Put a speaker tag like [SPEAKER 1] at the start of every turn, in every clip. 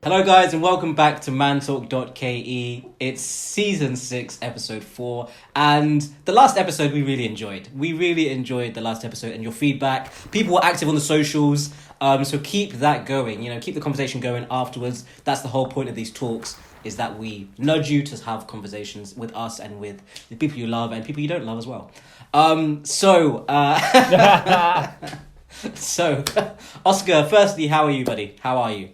[SPEAKER 1] Hello guys and welcome back to mantalk.ke. It's season 6 episode 4 and the last episode we really enjoyed. We really enjoyed the last episode and your feedback. People were active on the socials, so keep that going, keep the conversation going afterwards. That's the whole point of these talks, is that we nudge you to have conversations with us and with the people you love and people you don't love as well. So Oscar, firstly, how are you, buddy? How are you?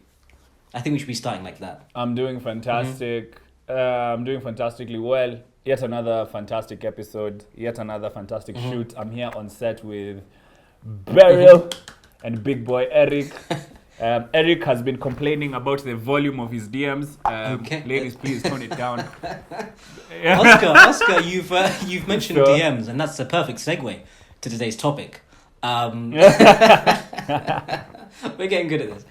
[SPEAKER 1] I think we should be starting like that.
[SPEAKER 2] I'm doing fantastic. I'm doing fantastically well. Yet another fantastic episode. Yet another fantastic shoot. I'm here on set with Beryl and big boy Eric. Eric has been complaining about the volume of his DMs. Ladies, please tone it down.
[SPEAKER 1] Oscar, you've mentioned DMs, and that's a perfect segue to today's topic. We're getting good at this.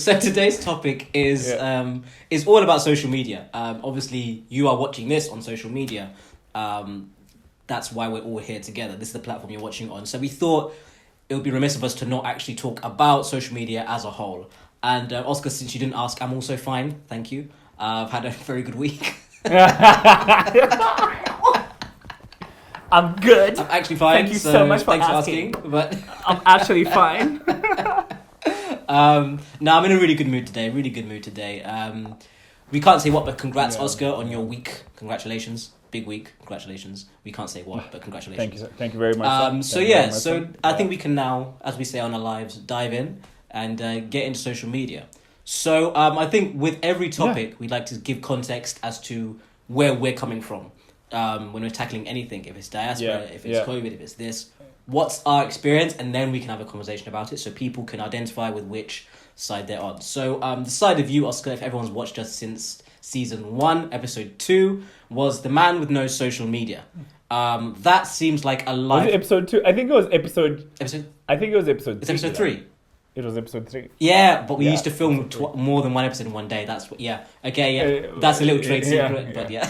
[SPEAKER 1] So today's topic is all about social media. Obviously, you are watching this on social media. That's why we're all here together. This is the platform you're watching on. So we thought it would be remiss of us to not actually talk about social media as a whole. And Oscar, since you didn't ask, I'm also fine. Thank you. I've had a very good week.
[SPEAKER 2] I'm good.
[SPEAKER 1] I'm actually fine.
[SPEAKER 2] Thank you so much for
[SPEAKER 1] asking. But
[SPEAKER 2] I'm actually fine.
[SPEAKER 1] No, I'm in a really good mood today. We can't say what, but congrats, Oscar, on your week. Congratulations. Big week. Congratulations. We can't say what, but congratulations.
[SPEAKER 2] Thank you very much.
[SPEAKER 1] I think we can now, as we say on our lives, dive in and get into social media. So I think with every topic, we'd like to give context as to where we're coming from when we're tackling anything. If it's diaspora, if it's COVID, if it's this, what's our experience, and then we can have a conversation about it so people can identify with which side they're on. So the side of you, Oscar, if everyone's watched us since season 1, episode 2, was the man with no social media. That seems like a life...
[SPEAKER 2] Was it episode 2? I think it was episode... I think it was episode 3.
[SPEAKER 1] It's episode 3.
[SPEAKER 2] It was episode 3.
[SPEAKER 1] Yeah, but we used to film more than one episode in one day. That's what. Yeah. Okay. Yeah. That's a little trade secret, but yeah.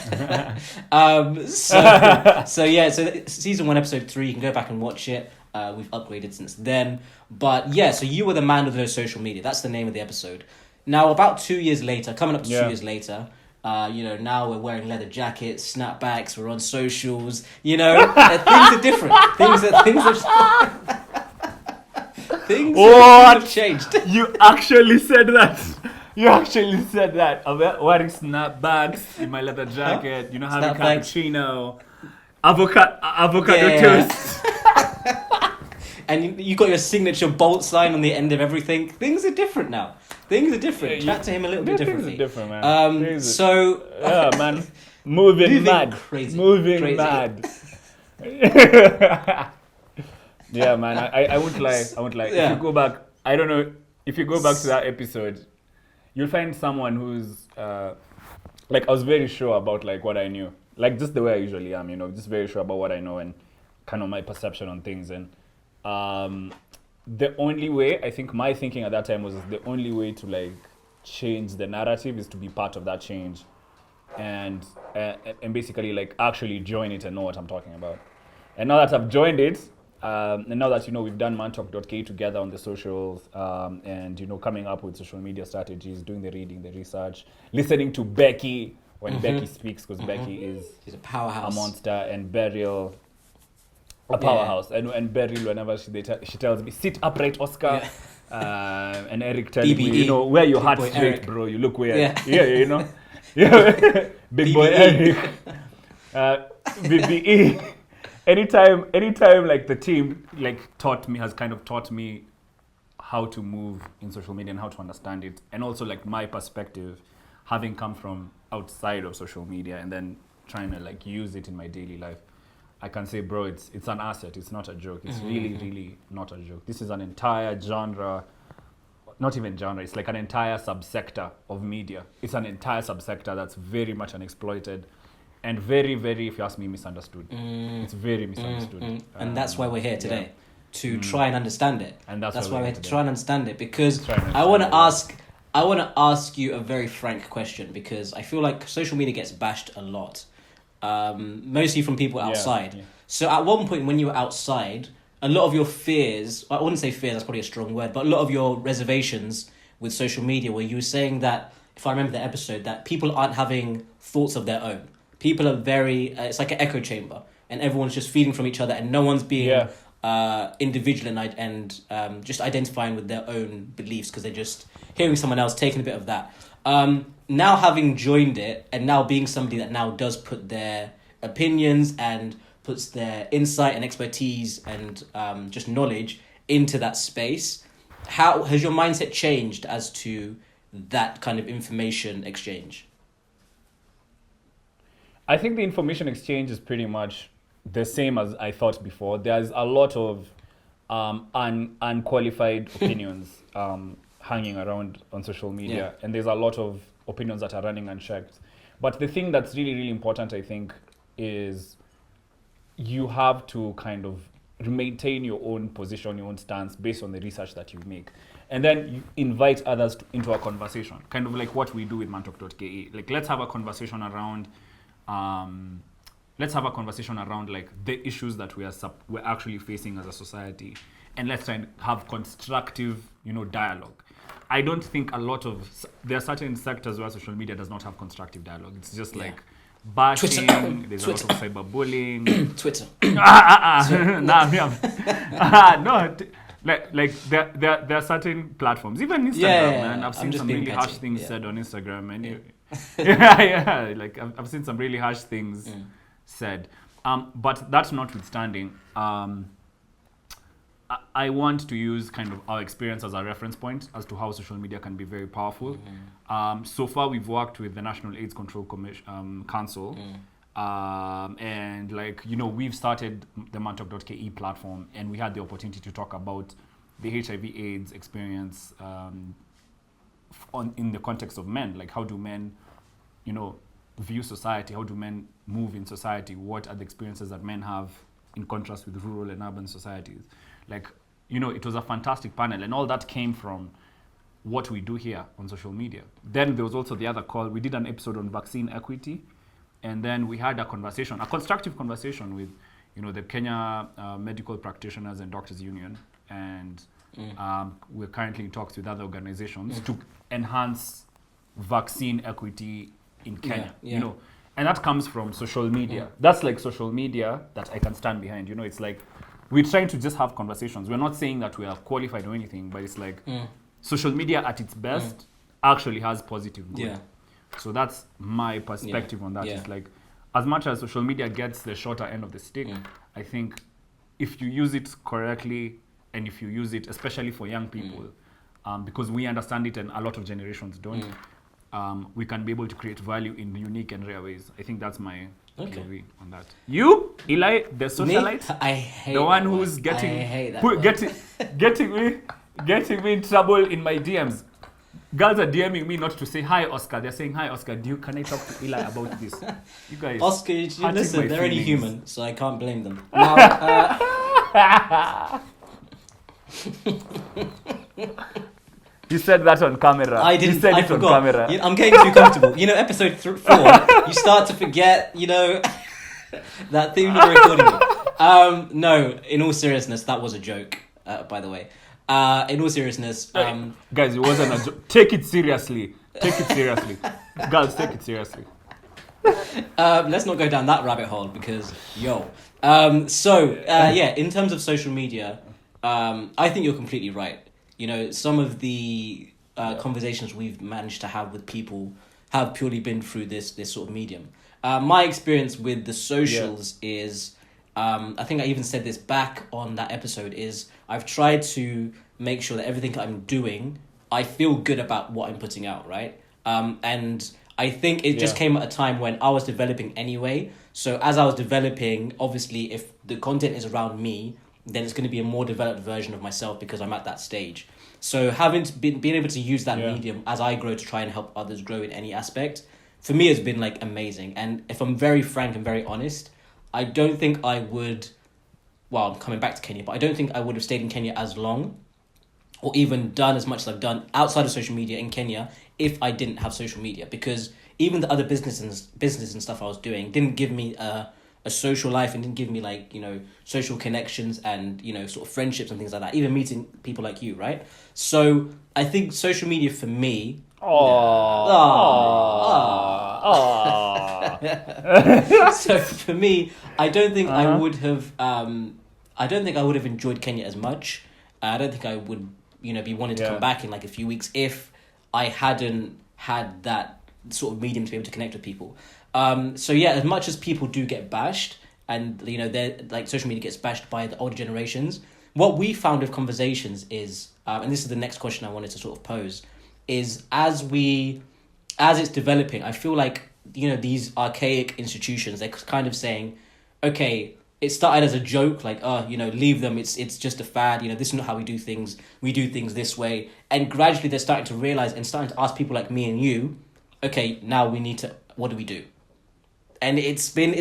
[SPEAKER 1] So season 1, episode 3. You can go back and watch it. We've upgraded since then. But yeah, so you were the man with no social media. That's the name of the episode. Now, about 2 years later, coming up to 2 years later, now we're wearing leather jackets, snapbacks. We're on socials. Things are different. Things are. Things have changed.
[SPEAKER 2] You actually said that. I'm wearing snapbacks in my leather jacket. Having cappuccino, avocado toast.
[SPEAKER 1] And you got your signature bolt sign on the end of everything. Things are different now. Chat to him a little bit differently.
[SPEAKER 2] Things are different, man. Man. Moving mad.
[SPEAKER 1] Crazy.
[SPEAKER 2] Moving mad. Yeah, man. I won't lie.
[SPEAKER 1] Yeah.
[SPEAKER 2] If you go back, I don't know. If you go back to that episode, you'll find someone who's I was very sure about what I knew, just the way I usually am. Just very sure about what I know and kind of my perception on things. And the only way, I think, my thinking at that time was the only way to change the narrative is to be part of that change, and basically actually join it and know what I'm talking about. And now that I've joined it. And now that we've done mantalk.ke together on the socials, and coming up with social media strategies, doing the reading, the research, listening to Becky when Becky speaks, because Becky
[SPEAKER 1] she's a powerhouse,
[SPEAKER 2] a monster, and Beryl a powerhouse. And Beryl, whenever she tells me, sit upright, Oscar. And Eric telling me, wear your hat straight, Eric. Bro, you look weird. Yeah. Big boy Eric. BBE. Anytime, the team has kind of taught me how to move in social media and how to understand it, and also my perspective, having come from outside of social media and then trying to use it in my daily life, I can say, bro, it's an asset. It's not a joke. It's really, really not a joke. This is an entire genre, not even genre. It's an entire subsector of media. It's an entire subsector that's very much unexploited. And very, very, if you ask me, misunderstood. It's very misunderstood.
[SPEAKER 1] And that's why we're here today, to try and understand it.
[SPEAKER 2] And that's
[SPEAKER 1] why we're here to try and understand it, because I want to ask you a very frank question, because I feel like social media gets bashed a lot, mostly from people outside. Yeah. So at one point when you were outside, a lot of your fears, I wouldn't say fears, that's probably a strong word, but a lot of your reservations with social media, where you were saying that, if I remember the episode, that people aren't having thoughts of their own. People are very, it's like an echo chamber, and everyone's just feeding from each other, and no one's being individual and just identifying with their own beliefs, because they're just hearing someone else, taking a bit of that. Now having joined it, and now being somebody that now does put their opinions and puts their insight and expertise and just knowledge into that space, how has your mindset changed as to that kind of information exchange?
[SPEAKER 2] I think the information exchange is pretty much the same as I thought before. There's a lot of unqualified opinions hanging around on social media, and there's a lot of opinions that are running unchecked. But the thing that's really, really important, I think, is you have to kind of maintain your own position, your own stance based on the research that you make. And then you invite others into a conversation, kind of like what we do with mantalk.ke. Like, let's have a conversation around like the issues that we're actually facing as a society, and let's try and have constructive, dialogue. I don't think there are certain sectors where social media does not have constructive dialogue. It's just like bashing. There's a lot of cyberbullying.
[SPEAKER 1] Twitter.
[SPEAKER 2] No. Like there are certain platforms, even Instagram, and I've seen some really harsh things said on Instagram, and like I've seen some really harsh things said. But that notwithstanding, I want to use kind of our experience as a reference point as to how social media can be very powerful. So far, we've worked with the National AIDS Control Council. And we've started the mantalk.ke platform, and we had the opportunity to talk about the HIV/AIDS experience in the context of men. Like, how do men, view society? How do men move in society? What are the experiences that men have in contrast with rural and urban societies? Like, it was a fantastic panel, and all that came from what we do here on social media. Then there was also the other call. We did an episode on vaccine equity. And then we had a constructive conversation with, the Kenya Medical Practitioners and Doctors Union, and we're currently in talks with other organizations to enhance vaccine equity in Kenya. And that comes from social media. That's like social media that I can stand behind. It's like we're trying to just have conversations. We're not saying that we are qualified or anything, but it's like social media at its best actually has positive good. So that's my perspective on that. It's like, as much as social media gets the shorter end of the stick, I think if you use it correctly, and if you use it, especially for young people, because we understand it and a lot of generations don't, we can be able to create value in unique and rare ways. I think that's my POV on that. You, Eli, the socialite,
[SPEAKER 1] I hate
[SPEAKER 2] the one who's getting me in trouble in my DMs. Girls are DMing me not to say hi, Oscar. They're saying, hi, Oscar. Can I talk to Eli about this? You guys,
[SPEAKER 1] Oscar, listen, they're only human, so I can't blame them. Now,
[SPEAKER 2] you said that on camera.
[SPEAKER 1] I didn't.
[SPEAKER 2] You said
[SPEAKER 1] I
[SPEAKER 2] it
[SPEAKER 1] forgot.
[SPEAKER 2] on camera.
[SPEAKER 1] I'm getting too comfortable. Episode 4, you start to forget. That thing you're recording. No, in all seriousness, that was a joke. By the way. In all seriousness,
[SPEAKER 2] guys, it wasn't a joke. Take it seriously. Girls, take it seriously.
[SPEAKER 1] Let's not go down that rabbit hole because, in terms of social media, I think you're completely right. Some of the conversations we've managed to have with people have purely been through this sort of medium. My experience with the socials is, I think I even said this back on that episode, is I've tried to make sure that everything I'm doing, I feel good about what I'm putting out, right? And I think it just came at a time when I was developing anyway. So as I was developing, obviously, if the content is around me, then it's going to be a more developed version of myself because I'm at that stage. So being able to use that medium as I grow to try and help others grow in any aspect, for me, has been like amazing. And if I'm very frank and very honest, I don't think I would, I'm coming back to Kenya, but I don't think I would have stayed in Kenya as long or even done as much as I've done outside of social media in Kenya if I didn't have social media, because even the other business and stuff I was doing didn't give me a a social life and didn't give me like, you know, social connections and, you know, sort of friendships and things like that, even meeting people like you, right? So I think social media for me. So for me, I don't think I would have enjoyed Kenya as much. I don't think I would, you know, be wanting to come back in like a few weeks if I hadn't had that sort of medium to be able to connect with people. So yeah, as much as people do get bashed, and you know, they're like social media gets bashed by the older generations, what we found with conversations is, and this is the next question I wanted to sort of pose, is as it's developing, I feel like, you know, these archaic institutions, they're kind of saying, okay, it started as a joke, like, you know, leave them, it's just a fad, you know, this is not how we do things this way. And gradually they're starting to realize and starting to ask people like me and you, okay, now we need to, what do we do? And it's been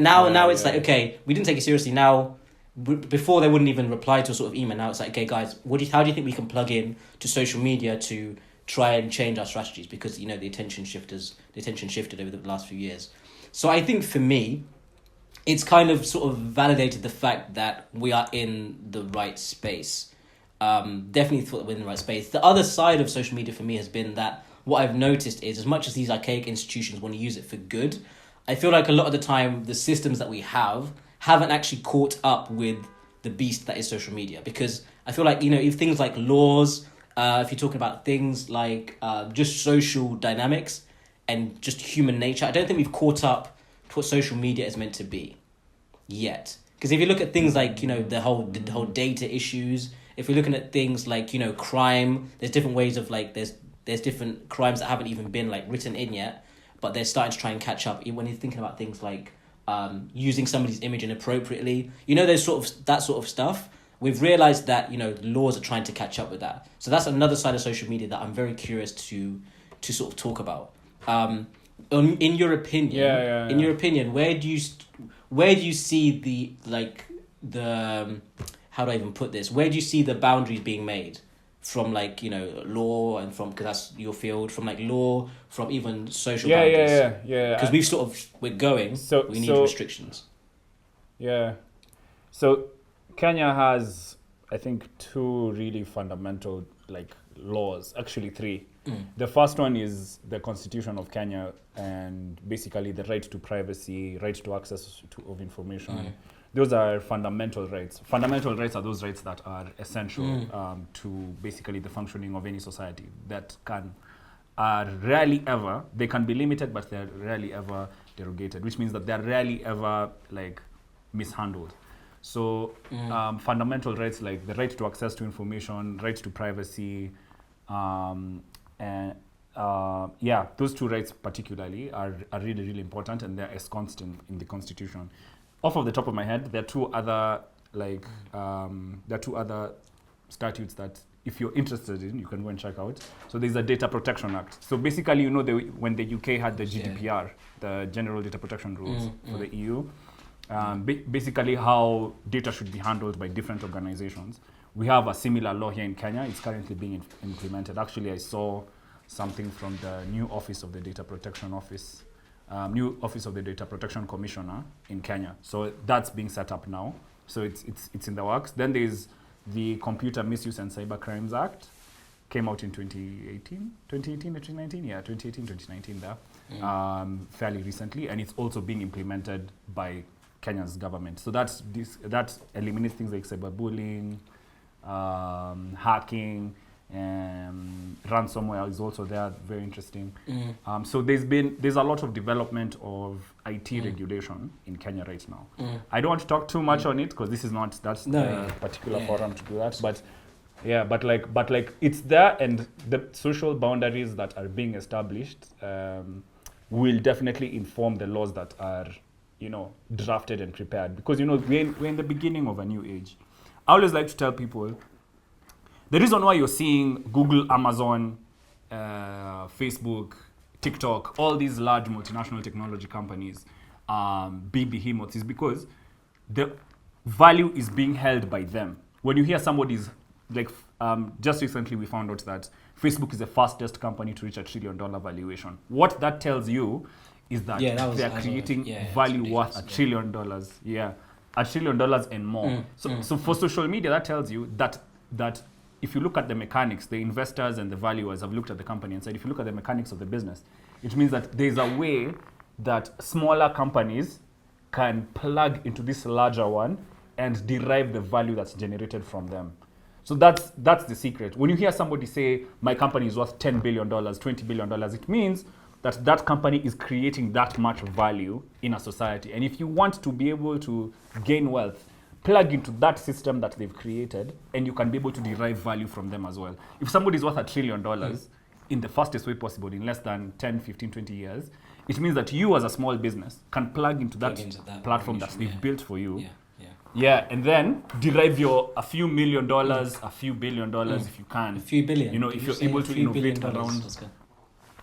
[SPEAKER 1] now it's like, okay, we didn't take it seriously. Now, before they wouldn't even reply to a sort of email. Now it's like, okay, guys, how do you think we can plug in to social media to try and change our strategies? Because, you know, the attention shifted over the last few years. So I think for me, it's kind of sort of validated the fact that we are in the right space. Definitely thought we're in the right space. The other side of social media for me has been that what I've noticed is, as much as these archaic institutions want to use it for good, I feel like a lot of the time the systems that we haven't actually caught up with the beast that is social media. Because I feel like, you know, if things like laws, if you're talking about things like just social dynamics and just human nature, I don't think we've caught up to what social media is meant to be yet. Because if you look at things like, you know, the whole data issues, if we're looking at things like, you know, crime, there's different ways of like, there's different crimes that haven't even been like written in yet, but they're starting to try and catch up. When you're thinking about things like using somebody's image inappropriately, you know, that sort of stuff, we've realized that, you know, laws are trying to catch up with that. So that's another side of social media that I'm very curious to sort of talk about. In your opinion, in your opinion, where do you see the how do I even put this? Where do you see the boundaries being made from, like, you know, law and from, because that's your field, from like law, from even social boundaries? Because we need restrictions.
[SPEAKER 2] Yeah. So Kenya has, I think, two really fundamental like laws, actually three. The first one is the Constitution of Kenya, and basically the right to privacy, right to access of information. Those are fundamental rights. Fundamental rights are those rights that are essential to basically the functioning of any society, that are rarely ever, they can be limited, but they're rarely ever derogated, which means that they're rarely ever like mishandled. So fundamental rights like the right to access to information, right to privacy, and those two rights particularly are really, really important, and they're ensconced in the Constitution. Off of the top of my head, there are two other statutes that, if you're interested in, you can go and check out. So there's a Data Protection Act. So basically, you know, when the UK had the GDPR, the General Data Protection Rules for the EU, basically how data should be handled by different organizations. We have a similar law here in Kenya. It's currently being implemented. Actually, I saw something from the new Office of the Data Protection Office, new Office of the Data Protection Commissioner in Kenya. So that's being set up now. So it's in the works. Then there's the Computer Misuse and Cyber Crimes Act. Came out in 2018 or 2019? Yeah, 2018, 2019 there, fairly recently. And it's also being implemented by Kenya's government. So that eliminates things like cyberbullying, hacking, ransomware is also there, very interesting. So there's a lot of development of IT regulation in Kenya right now. I don't want to talk too much on it because this is not the particular forum to do that, but like it's there, and the social boundaries that are being established will definitely inform the laws that are, you know, drafted and prepared, because, you know, we're in the beginning of a new age. I always like to tell people, the reason why you're seeing Google, Amazon, Facebook, TikTok, all these large multinational technology companies be behemoths is because the value is being held by them. When you hear somebody's, like, just recently we found out that Facebook is the fastest company to reach $1 trillion valuation. What that tells you is that
[SPEAKER 1] Yeah,
[SPEAKER 2] they are creating value worth $1 trillion. Yeah, $1 trillion and more. So for social media, that tells you that if you look at the mechanics, the investors and the valuers have looked at the company and said, if you look at the mechanics of the business, it means that there's a way that smaller companies can plug into this larger one and derive the value that's generated from them. So that's the secret. When you hear somebody say, my company is worth $10 billion, $20 billion, it means that company is creating that much value in a society. And if you want to be able to gain wealth, plug into that system that they've created, and you can be able to derive value from them as well. If somebody is worth $1 trillion in the fastest way possible, in less than 10, 15, 20 years, it means that you as a small business can plug into that platform that they've built for you. Yeah, and then derive your a few $1 million, a few $1 billion if you can.
[SPEAKER 1] A few billion.
[SPEAKER 2] You know, if you're able to innovate around.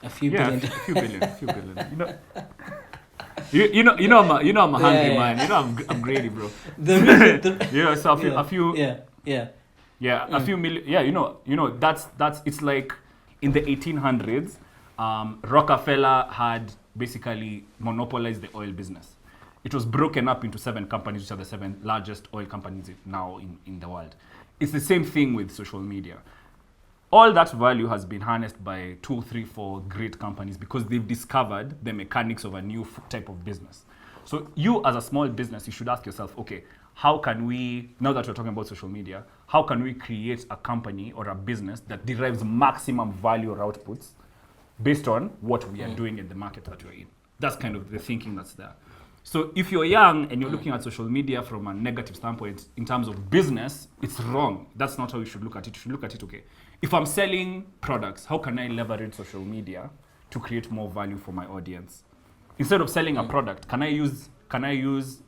[SPEAKER 1] A few billion.
[SPEAKER 2] A few billion. You know, I'm a hungry man. You know, I'm greedy, bro. Yeah, so a few. Yeah, a few million. Yeah, you know, that's it's like in the 1800s, Rockefeller had basically monopolized the oil business. It was broken up into 7 companies, which are the 7 largest oil companies now in the world. It's the same thing with social media. All that value has been harnessed by 2, 3, 4 great companies because they've discovered the mechanics of a new type of business. So you as a small business, you should ask yourself, okay, how can we, now that we're talking about social media, how can we create a company or a business that derives maximum value or outputs based on what we are doing in the market that we're in? That's kind of the thinking that's there. So if you're young and you're looking at social media from a negative standpoint in terms of business, it's wrong. That's not how you should look at it. You should look at it, okay, if I'm selling products, how can I leverage social media to create more value for my audience? Instead of selling a product, can I use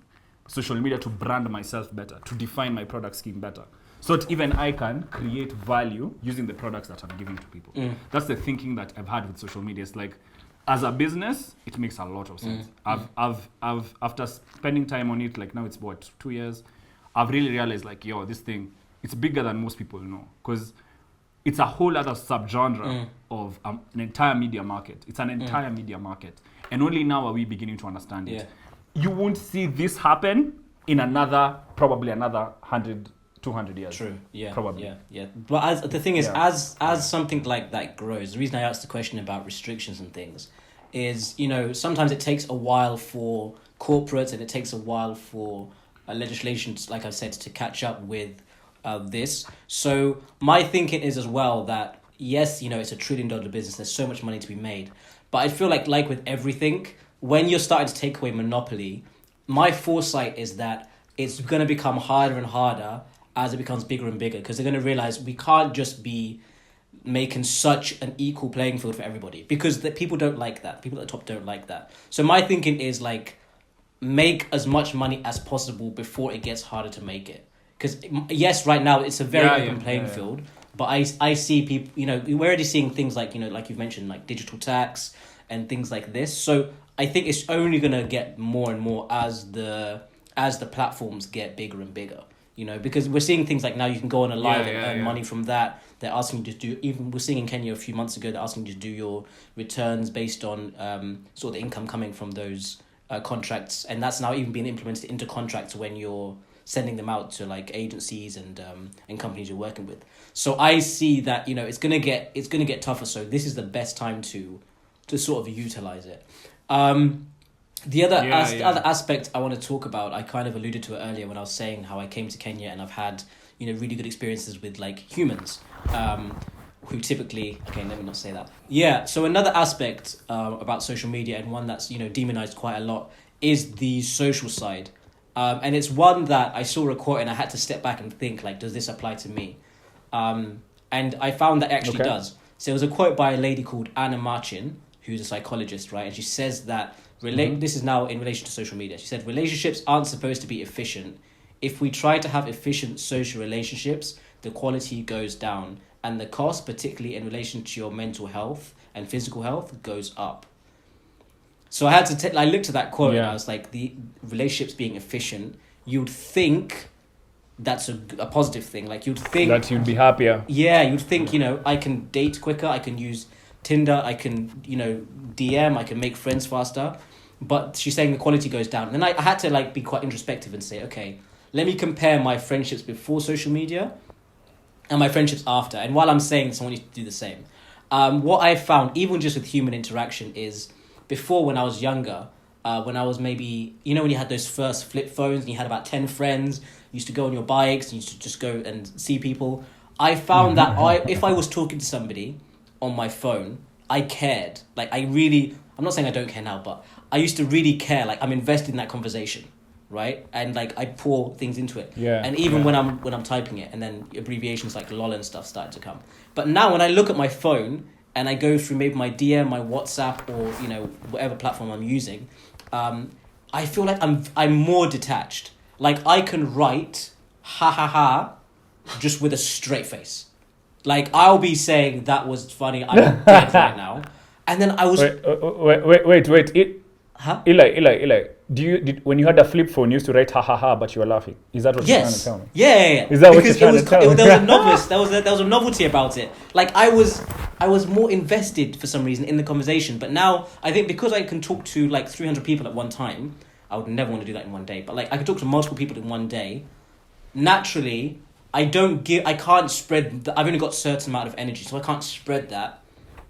[SPEAKER 2] social media to brand myself better, to define my product scheme better, so that even I can create value using the products that I'm giving to people? That's the thinking that I've had with social media. It's like, as a business, it makes a lot of sense. I've after spending time on it, like now it's what, 2 years, I've really realized like, yo, this thing, it's bigger than most people know, because it's a whole other subgenre of an entire media market. It's an entire media market, and only now are we beginning to understand it. You won't see this happen in probably another 100, 200 years.
[SPEAKER 1] True. Yeah.
[SPEAKER 2] Probably.
[SPEAKER 1] Yeah. But the thing is, as something like that grows, the reason I asked the question about restrictions and things is, you know, sometimes it takes a while for corporates and it takes a while for legislation, like I said, to catch up with this. So my thinking is as well that, yes, you know, it's $1 trillion business. There's so much money to be made. But I feel like with everything, when you're starting to take away monopoly, my foresight is that it's going to become harder and harder as it becomes bigger and bigger, because they're going to realize we can't just be making such an equal playing field for everybody, because the people don't like that. People at the top don't like that. So my thinking is like, make as much money as possible before it gets harder to make it. Because yes, right now it's a very open playing field, but I see people, you know, we're already seeing things like, you know, like you've mentioned, like digital tax and things like this. So I think it's only going to get more and more as the platforms get bigger and bigger. You know, because we're seeing things like now you can go on a live and earn money from that. They're asking you to do, even we're seeing in Kenya a few months ago, they're asking you to do your returns based on sort of the income coming from those contracts. And that's now even being implemented into contracts when you're sending them out to like agencies and companies you're working with. So I see that, you know, it's gonna get tougher. So this is the best time to sort of utilize it. The other other aspect I want to talk about, I kind of alluded to it earlier when I was saying how I came to Kenya and I've had, you know, really good experiences with like humans, who typically, okay, let me not say that. Yeah, so another aspect about social media, and one that's, you know, demonized quite a lot, is the social side. And it's one that I saw a quote and I had to step back and think, like, does this apply to me? And I found that it actually does. So there was a quote by a lady called Anna Marchin, who's a psychologist, right? And she says that, this is now in relation to social media. She said, relationships aren't supposed to be efficient. If we try to have efficient social relationships, the quality goes down. And the cost, particularly in relation to your mental health and physical health, goes up. So I had to I looked at that quote and I was like, the relationships being efficient, you'd think that's a positive thing. Like you'd think...
[SPEAKER 2] that you'd be happier.
[SPEAKER 1] Yeah, you'd think, you know, I can date quicker, I can use Tinder, I can, DM, I can make friends faster. But she's saying the quality goes down. And then I had to like be quite introspective and say, okay, let me compare my friendships before social media and my friendships after. And while I'm saying this, I want you to do the same. What I found, even just with human interaction, is before, when I was younger, when I was maybe, when you had those first flip phones and you had about 10 friends, you used to go on your bikes, and you used to just go and see people. I found that if I was talking to somebody on my phone, I cared. Like, I'm not saying I don't care now, but I used to really care. Like, I'm invested in that conversation, right? And like, I pour things into it.
[SPEAKER 2] Yeah.
[SPEAKER 1] And even when I'm typing it, and then abbreviations like lol and stuff started to come. But now when I look at my phone and I go through maybe my DM, my WhatsApp, or whatever platform I'm using, I feel like I'm more detached. Like, I can write ha ha ha just with a straight face. Like, I'll be saying that was funny, I'm dead right now. And then I was...
[SPEAKER 2] Wait.
[SPEAKER 1] Huh?
[SPEAKER 2] Eli. When you had a flip phone, you used to write ha ha ha, but you were laughing. Is that what you're trying to tell me?
[SPEAKER 1] Yeah.
[SPEAKER 2] Is that what you're trying to tell me?
[SPEAKER 1] There was a novice. There was a novelty about it. Like, I was more invested for some reason in the conversation. But now, I think because I can talk to like 300 people at one time, I would never want to do that in one day. But like, I can talk to multiple people in one day. Naturally, I can't spread. I've only got a certain amount of energy, so I can't spread that.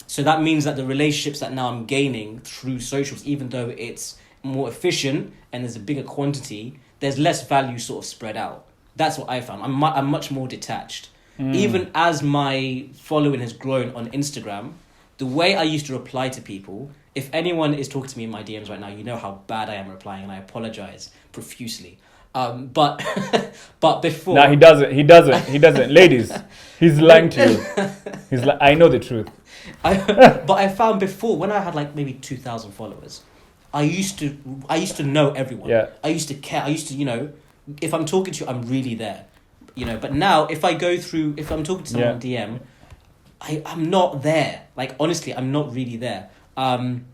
[SPEAKER 1] So that means that the relationships that now I'm gaining through socials, even though it's more efficient and there's a bigger quantity, there's less value sort of spread out. That's what I found. I'm much more detached. Even as my following has grown on Instagram, the way I used to reply to people, if anyone is talking to me in my DMs right now, you know how bad I am replying, and I apologize profusely. But before...
[SPEAKER 2] No, he doesn't. Ladies, he's lying to you. I know the truth.
[SPEAKER 1] But I found before, when I had like maybe 2,000 followers, I used to know everyone.
[SPEAKER 2] Yeah.
[SPEAKER 1] I used to care. I used to, if I'm talking to you, I'm really there. But now if I'm talking to someone on DM, I'm not there. Like, honestly, I'm not really there. And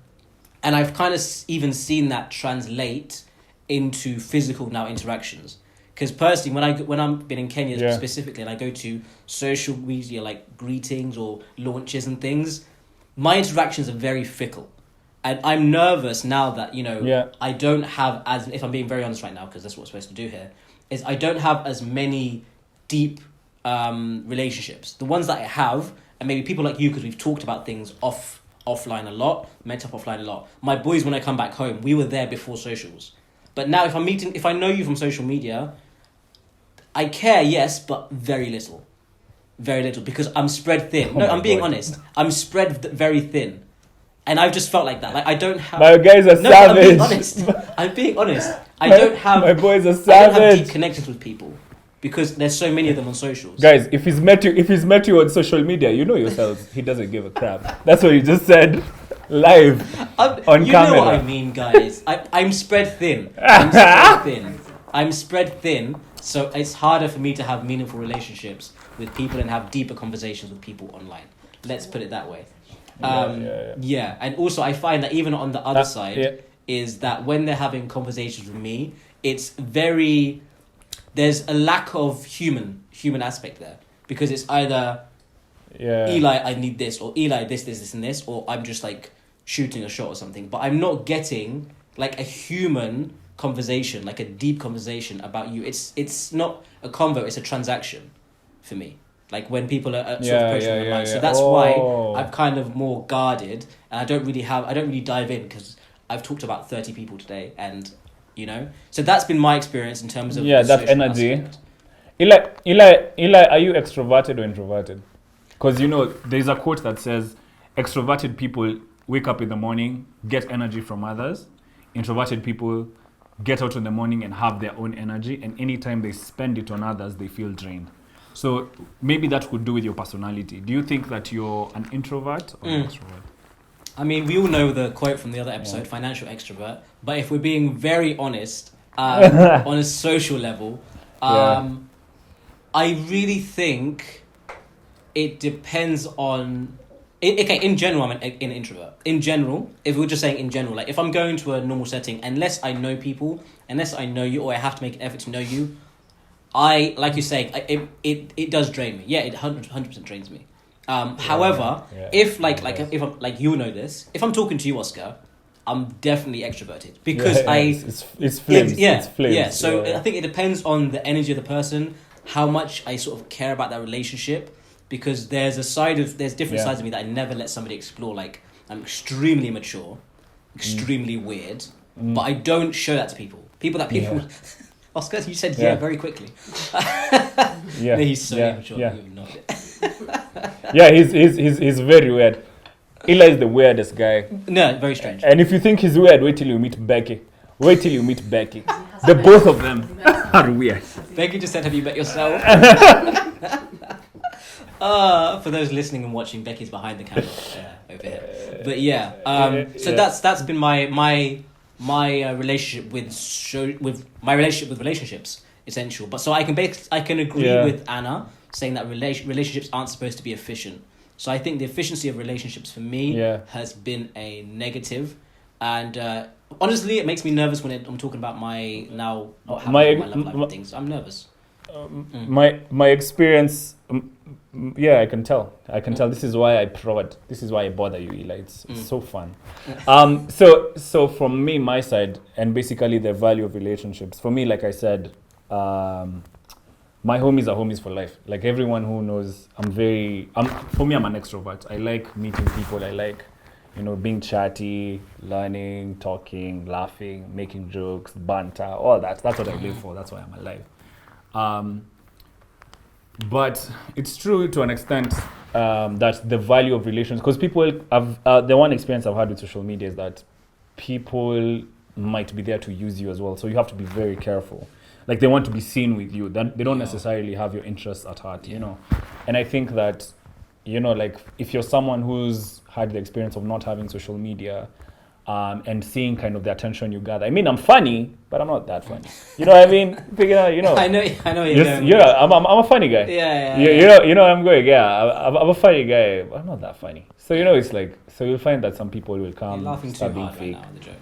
[SPEAKER 1] I've kind of even seen that translate into physical now interactions. Because personally, when I'm been in Kenya specifically, and I go to social media like greetings or launches and things, my interactions are very fickle. And I'm nervous now that, I don't have as, if I'm being very honest right now, because that's what we're supposed to do here, is I don't have as many deep relationships. The ones that I have, and maybe people like you, because we've talked about things offline a lot, met up offline a lot. My boys, when I come back home, we were there before socials. But now if I know you from social media, I care, yes, but very little. Very little, because I'm spread thin. No, I'm being honest. I'm spread very thin. And I've just felt like that. Like, I don't have...
[SPEAKER 2] My guys are savage.
[SPEAKER 1] I'm being honest. I don't have...
[SPEAKER 2] My boys are savage.
[SPEAKER 1] I don't have deep connections with people. Because there's so many of them on socials.
[SPEAKER 2] Guys, if he's met you on social media, you know yourselves, he doesn't give a crap. That's what you just said. Live on camera.
[SPEAKER 1] You know what I mean, guys. I'm spread thin. I'm spread thin, so it's harder for me to have meaningful relationships with people and have deeper conversations with people online. Let's put it that way. Yeah. And also I find that even on the other side, is that when they're having conversations with me, it's very... There's a lack of human aspect there. Because it's either... Eli, I need this, or Eli, this, and this, or I'm just like shooting a shot or something. But I'm not getting like a human conversation, like a deep conversation about you. It's not a convo, it's a transaction for me. Like when people are sort of posting online. So that's why I'm kind of more guarded, and I don't really dive in, because I've talked about 30 people today, and so that's been my experience in terms of
[SPEAKER 2] that energy. Aspect. Eli, are you extroverted or introverted? Because there's a quote that says, extroverted people wake up in the morning, get energy from others. Introverted people get out in the morning and have their own energy, and anytime they spend it on others, they feel drained. So maybe that could do with your personality. Do you think that you're an introvert or an extrovert?
[SPEAKER 1] I mean, we all know the quote from the other episode, financial extrovert. But if we're being very honest, on a social level, I really think it depends on... in general, I'm an introvert. In general, if we're just saying in general, like if I'm going to a normal setting, unless I know people, unless I know you, or I have to make an effort to know you, like you're saying, it does drain me. Yeah, it 100% drains me. However, if if I'm like, you know this, if I'm talking to you, Oscar, I'm definitely extroverted because
[SPEAKER 2] it's flames. It's flames.
[SPEAKER 1] Yeah. So I think it depends on the energy of the person, how much I sort of care about that relationship, because there's different sides of me that I never let somebody explore. Like, I'm extremely mature, extremely weird, but I don't show that to people. Oscar, you said very quickly.
[SPEAKER 2] Yeah,
[SPEAKER 1] he's so immature.
[SPEAKER 2] Yeah.
[SPEAKER 1] You know it.
[SPEAKER 2] Yeah, he's very weird. Eli is the weirdest guy.
[SPEAKER 1] No, very strange.
[SPEAKER 2] And if you think he's weird, wait till you meet Becky. The both of them are weird.
[SPEAKER 1] Becky just said, "Have you met yourself?" For those listening and watching, Becky's behind the camera over here. But that's been my relationship with relationships, essential. But so I can agree with Anna saying that relationships aren't supposed to be efficient. So I think the efficiency of relationships for me has been a negative, and honestly, it makes me nervous when I'm talking about my love life and things. I'm nervous.
[SPEAKER 2] My experience, I can tell. This is why I prod. This is why I bother you, Eli. It's so fun. So from me, my side, and basically the value of relationships. For me, like I said, my homies are homies for life. Like, everyone who knows, for me, I'm an extrovert. I like meeting people. I like, being chatty, learning, talking, laughing, making jokes, banter, all that. That's what I live for. That's why I'm alive. But it's true to an extent that the value of relations, because people have, the one experience I've had with social media is that people might be there to use you as well. So you have to be very careful. Like, they want to be seen with you. They don't necessarily have your interests at heart, And I think that, like, if you're someone who's had the experience of not having social media, and seeing kind of the attention you gather. I mean, I'm funny, but I'm not that funny. You know what I mean?
[SPEAKER 1] I know you're going.
[SPEAKER 2] I'm a funny guy. I'm going. Yeah, I'm a funny guy, but I'm not that funny. So it's like, so you'll find that some people will come, start being fake. Right now, the joke.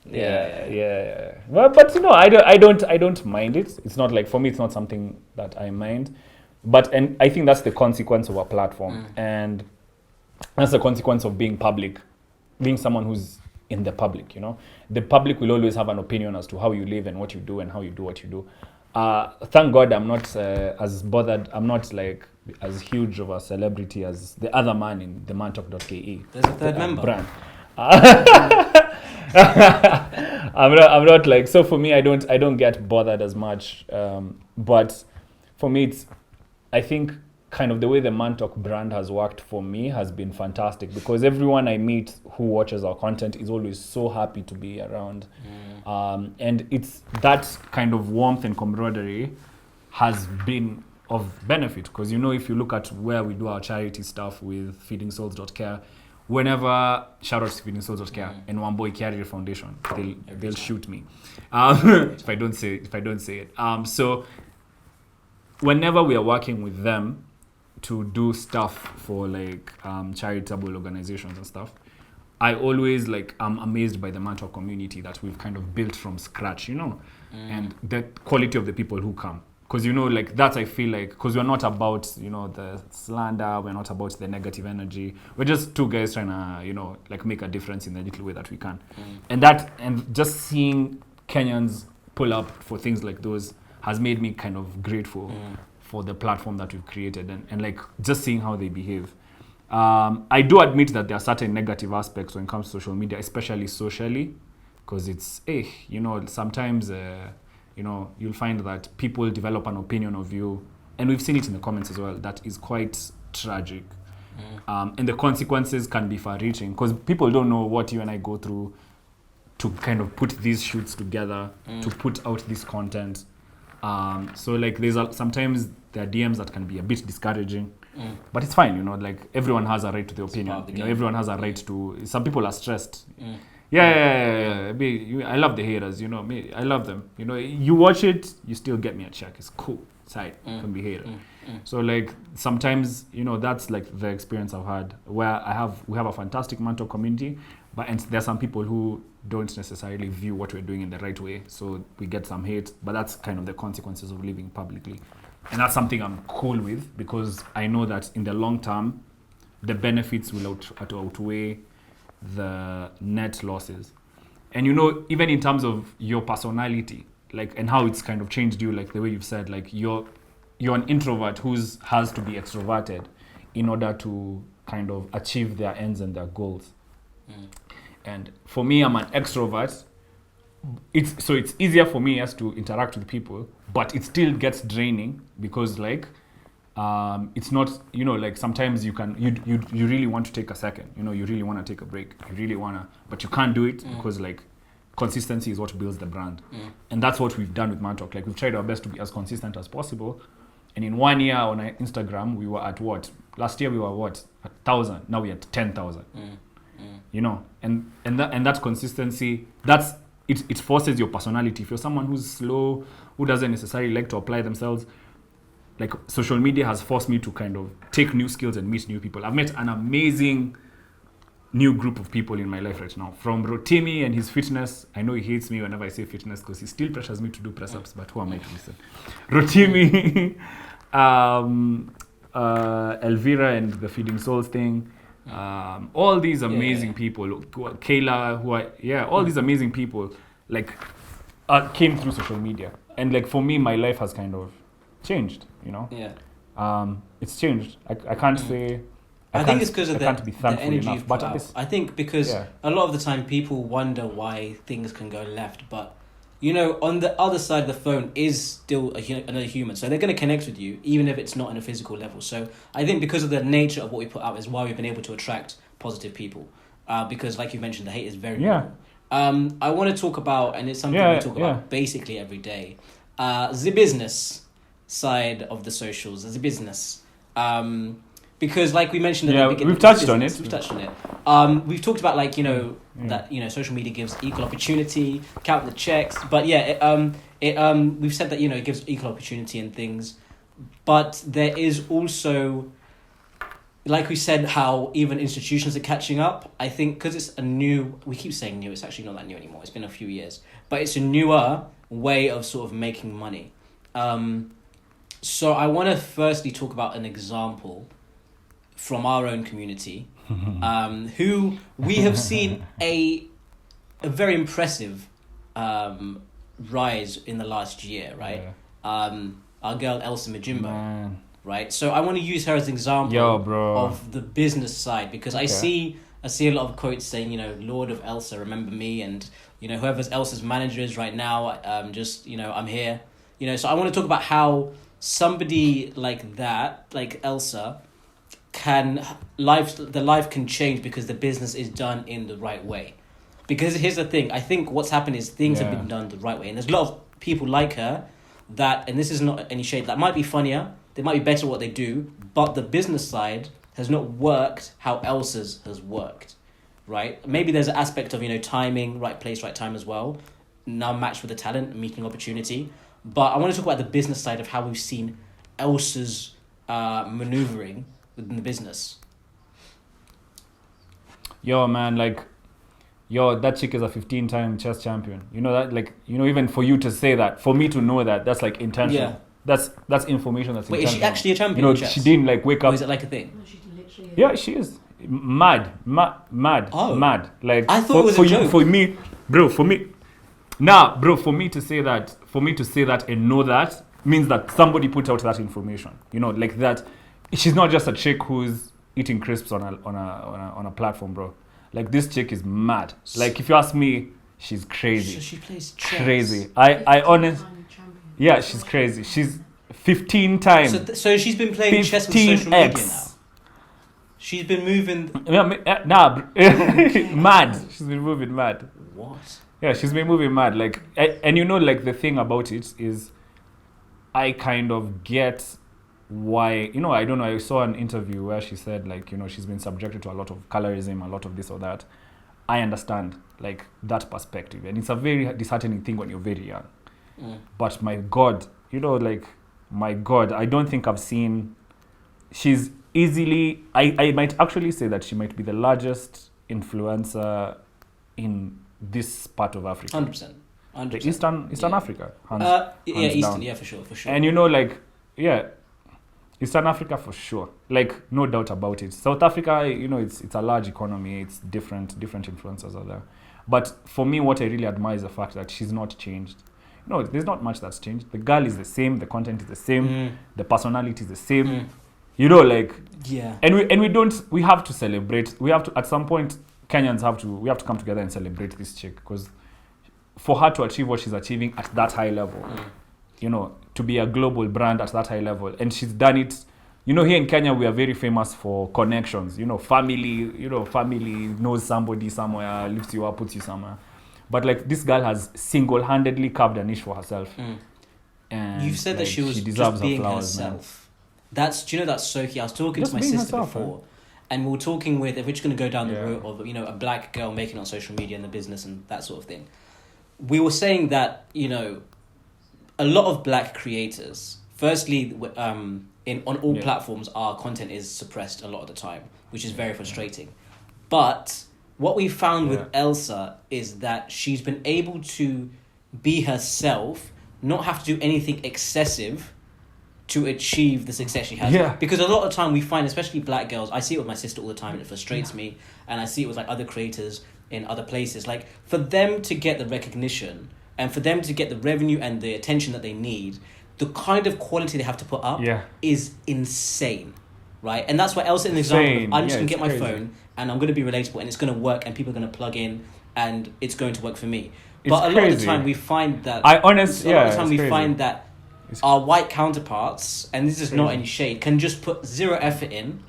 [SPEAKER 2] Yeah. But I don't mind it. It's not like, for me, it's not something that I mind. And I think that's the consequence of a platform, and that's the consequence of being public. Being someone who's in the public, the public will always have an opinion as to how you live and what you do and how you do what you do. Thank God I'm not as bothered. I'm not like as huge of a celebrity as the other man in the mantalk.ke.
[SPEAKER 1] There's a third member.
[SPEAKER 2] Brand. I'm not like, so for me, I don't get bothered as much. But for me, I think kind of the way the Mantalk brand has worked for me has been fantastic, because everyone I meet who watches our content is always so happy to be around. And it's that kind of warmth and camaraderie has been of benefit, because if you look at where we do our charity stuff with feedingsouls.care, whenever, shout out to feedingsouls.care and One Boy Carrier Foundation, they'll shoot me if I don't say it. So whenever we are working with them to do stuff for like charitable organizations and stuff, I always I'm amazed by the Mantalk community that we've kind of built from scratch, and the quality of the people who come. Because, that I feel like, because we're not about, the slander, we're not about the negative energy. We're just two guys trying to, make a difference in the little way that we can. And just seeing Kenyans pull up for things like those has made me kind of grateful for the platform that we've created and just seeing how they behave. I do admit that there are certain negative aspects when it comes to social media, especially socially, because it's, sometimes, you'll find that people develop an opinion of you, and we've seen it in the comments as well, that is quite tragic. And the consequences can be far-reaching, because people don't know what you and I go through to kind of put these shoots together, to put out this content. So there's sometimes there are DMs that can be a bit discouraging, but it's fine, everyone has a right to their opinion. Everyone has a right to. Some people are stressed. Yeah. I love the haters. I love them. You watch it, you still get me a check. It's cool. Side can be hater. So sometimes that's the experience I've had where we have a fantastic Mantalk community, and there are some people who don't necessarily view what we're doing in the right way. So we get some hate, but that's kind of the consequences of living publicly. And that's something I'm cool with, because I know that in the long term, the benefits will outweigh the net losses. And even in terms of your personality, like, and how it's kind of changed you, like the way you've said, like you're an introvert who has to be extroverted in order to kind of achieve their ends and their goals. And for me, I'm an extrovert. It's easier for me as to interact with people, but it still gets draining, because like it's not, like sometimes you really want to take a second, you really want to take a break, but you can't do it because like consistency is what builds the brand. And that's what we've done with Man Talk. Like, we've tried our best to be as consistent as possible. And in 1 year on Instagram, we were at what? Last year we were what? 1,000. Now we're at 10,000. And that consistency, it forces your personality. If you're someone who's slow, who doesn't necessarily like to apply themselves, like, social media has forced me to kind of take new skills and meet new people. I've met an amazing new group of people in my life right now. From Rotimi and his fitness. I know he hates me whenever I say fitness, because he still pressures me to do press-ups, but who am I to listen? Rotimi, Elvira and the Feeding Souls thing. All these amazing people, Kayla, all these amazing people, like, came through social media. And like, for me, my life has kind of changed, it's changed. I can't say.
[SPEAKER 1] I think it's because of the energy
[SPEAKER 2] enough,
[SPEAKER 1] you've put out. I think because a lot of the time people wonder why things can go left, but on the other side of the phone is still another human, so they're going to connect with you even if it's not on a physical level. So I think because of the nature of what we put out is why we've been able to attract positive people, because like you mentioned, the hate is very real. I want to talk about, and it's something we talk about basically every day, the business side of the socials, the business. Because like we mentioned at the beginning, we've touched on it. We've talked about like that social media gives equal opportunity, count the checks, but we've said that it gives equal opportunity and things, but there is also, like we said, how even institutions are catching up. I think because it's we keep saying new, it's actually not that new anymore. It's been a few years, but it's a newer way of sort of making money. So I want to firstly talk about an example from our own community, who we have seen a very impressive rise in the last year, right? Our girl Elsa Majimbo, right? So I want to use her as an example of the business side, because I see a lot of quotes saying, Lord of Elsa, remember me, and whoever's Elsa's manager is right now, I'm here. So I want to talk about how somebody like that, like Elsa, the life can change because the business is done in the right way. Because here's the thing, I think what's happened is things have been done the right way, and there's a lot of people like her that, and this is not any shade, that might be funnier, they might be better at what they do, but the business side has not worked how Elsa's has worked, right? Maybe there's an aspect of timing, right place, right time as well, now matched with the talent, meeting opportunity. But I want to talk about the business side of how we've seen Elsa's maneuvering within the business.
[SPEAKER 2] That chick is a 15-time chess champion. That, even for you to say that, for me to know that, that's like intentional. That's information that's intentional.
[SPEAKER 1] Wait, is she actually a champion in chess?
[SPEAKER 2] She didn't wake up.
[SPEAKER 1] Or is it like a thing?
[SPEAKER 3] No, she literally is.
[SPEAKER 2] Yeah, she is. Mad.
[SPEAKER 1] Oh.
[SPEAKER 2] Mad. Like,
[SPEAKER 1] I thought it was a joke.
[SPEAKER 2] For me to say that and know that means that somebody put out that information. Like that. She's not just a chick who's eating crisps on a platform, bro. Like, this chick is mad. Like, if you ask me, she's crazy.
[SPEAKER 1] So she plays chess.
[SPEAKER 2] Crazy. I honestly. Yeah, she's crazy. She's 15 times.
[SPEAKER 1] So she's been playing chess with social media now. She's been moving.
[SPEAKER 2] Mad. She's been moving mad.
[SPEAKER 1] What?
[SPEAKER 2] Yeah, she's been moving mad. Like, and like the thing about it is, I kind of get why, I don't know, I saw an interview where she said, like, she's been subjected to a lot of colorism, a lot of this or that. I understand, like, that perspective, and it's a very disheartening thing when you're very young. But my God, I don't think I've seen, she's easily, I might actually say that she might be the largest influencer in this part of Africa.
[SPEAKER 1] 100%.
[SPEAKER 2] The Eastern Africa. Hands
[SPEAKER 1] Eastern,
[SPEAKER 2] down.
[SPEAKER 1] yeah, for sure.
[SPEAKER 2] And like, yeah, Eastern Africa for sure. Like, no doubt about it. South Africa, it's a large economy. It's different influencers are there. But for me, what I really admire is the fact that she's not changed. No, there's not much that's changed. The girl is the same. The content is the same. The personality is the same.
[SPEAKER 1] Yeah.
[SPEAKER 2] And we have to celebrate. We have to, at some point, Kenyans we have to come together and celebrate this chick, because for her to achieve what she's achieving at that high level, to be a global brand at that high level, and she's done it. Here in Kenya, we are very famous for connections. Family knows somebody somewhere, lifts you up, puts you somewhere. But like, this girl has single-handedly carved a niche for herself. And
[SPEAKER 1] you've said that she was just being herself. That's so key. I was talking to my sister before, and we were talking if we're just going to go down the route of a black girl making it on social media and the business and that sort of thing. We were saying that a lot of black creators, firstly, on all platforms, our content is suppressed a lot of the time, which is very frustrating. But what we found with Elsa is that she's been able to be herself, not have to do anything excessive to achieve the success she has.
[SPEAKER 2] Yeah.
[SPEAKER 1] Because a lot of the time we find, especially black girls, I see it with my sister all the time and it frustrates me, and I see it with like other creators in other places. Like, for them to get the recognition and for them to get the revenue and the attention that they need, the kind of quality they have to put up is insane, right? And that's why Elsa, an example of, I'm just going to get my phone and I'm going to be relatable and it's going to work and people are going to plug in and it's going to work for me. But a lot of the time we find that find that our white counterparts, and this is not any shade, can just put zero effort in,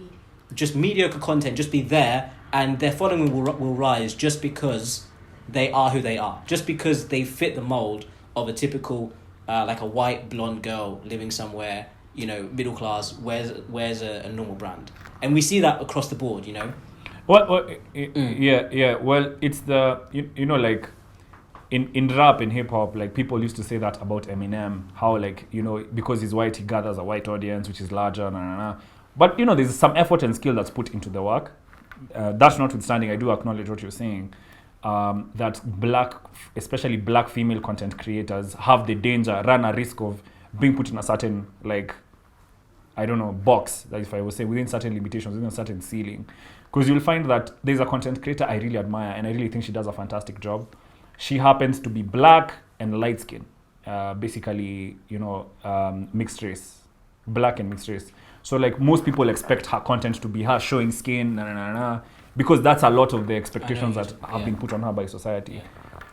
[SPEAKER 1] just mediocre content, just be there, and their following will rise just because they are who they are, just because they fit the mold of a typical like a white blonde girl living somewhere, middle class, wears a normal brand, and we see that across the board.
[SPEAKER 2] Well, it's the like in rap and hip hop, like, people used to say that about Eminem, how like because he's white he gathers a white audience which is larger, but there's some effort and skill that's put into the work. That notwithstanding, I do acknowledge what you're saying. That especially black female content creators run a risk of being put in a certain, like, I don't know, box, like if I was saying, within certain limitations, within a certain ceiling. Because you'll find that there's a content creator I really admire and I really think she does a fantastic job. She happens to be black and light skin, basically, mixed race, black and mixed race. So like, most people expect her content to be her showing skin, because that's a lot of the expectations that have been put on her by society.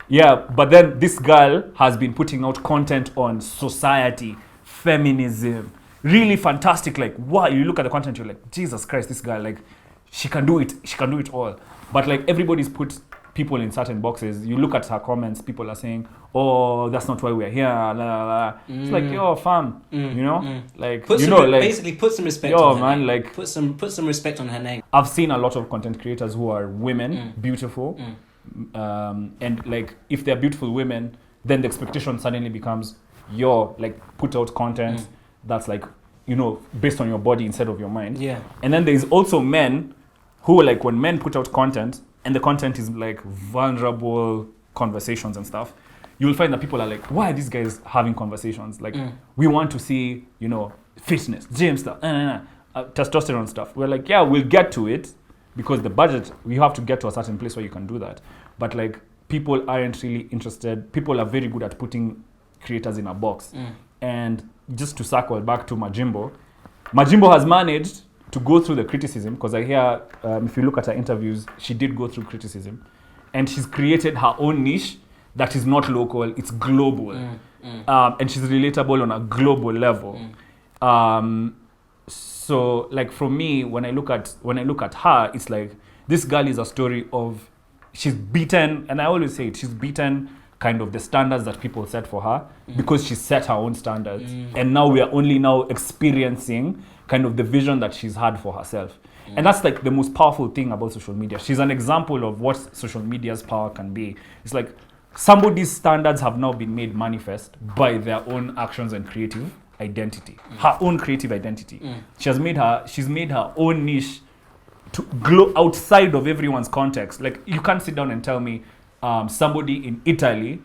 [SPEAKER 2] Yeah, but then this girl has been putting out content on society, feminism, really fantastic. Like, wow, you look at the content, you're like, Jesus Christ, this girl, like, she can do it all. But like, everybody's put people in certain boxes. You look at her comments, people are saying, oh, that's not why we're here, la la la. It's like, yo, fam, like,
[SPEAKER 1] basically put some respect on her name.
[SPEAKER 2] Like,
[SPEAKER 1] put some respect on her name.
[SPEAKER 2] I've seen a lot of content creators who are women, beautiful, and like, if they're beautiful women, then the expectation suddenly becomes, like, put out content that's like, based on your body instead of your mind.
[SPEAKER 1] Yeah.
[SPEAKER 2] And then there's also men who, like, when men put out content and the content is like vulnerable conversations and stuff, you'll find that people are like, why are these guys having conversations? Like, we want to see, fitness, gym stuff, testosterone stuff. We're like, yeah, we'll get to it, because the budget, we have to get to a certain place where you can do that. But like, people aren't really interested. People are very good at putting creators in a box. And just to circle back to Majimbo has managed to go through the criticism, because I hear, if you look at her interviews, she did go through criticism, and she's created her own niche that is not local, it's global. And she's relatable on a global level. So like, for me, when I look at her, it's like, this girl is a story of, she's beaten, and I always say it, she's beaten kind of the standards that people set for her, because she set her own standards. And now we are only now experiencing kind of the vision that she's had for herself. And that's like the most powerful thing about social media. She's an example of what social media's power can be. It's like, somebody's standards have now been made manifest by their own actions and creative identity. Her own creative identity. She's made her own niche to glow outside of everyone's context. Like, you can't sit down and tell me somebody in Italy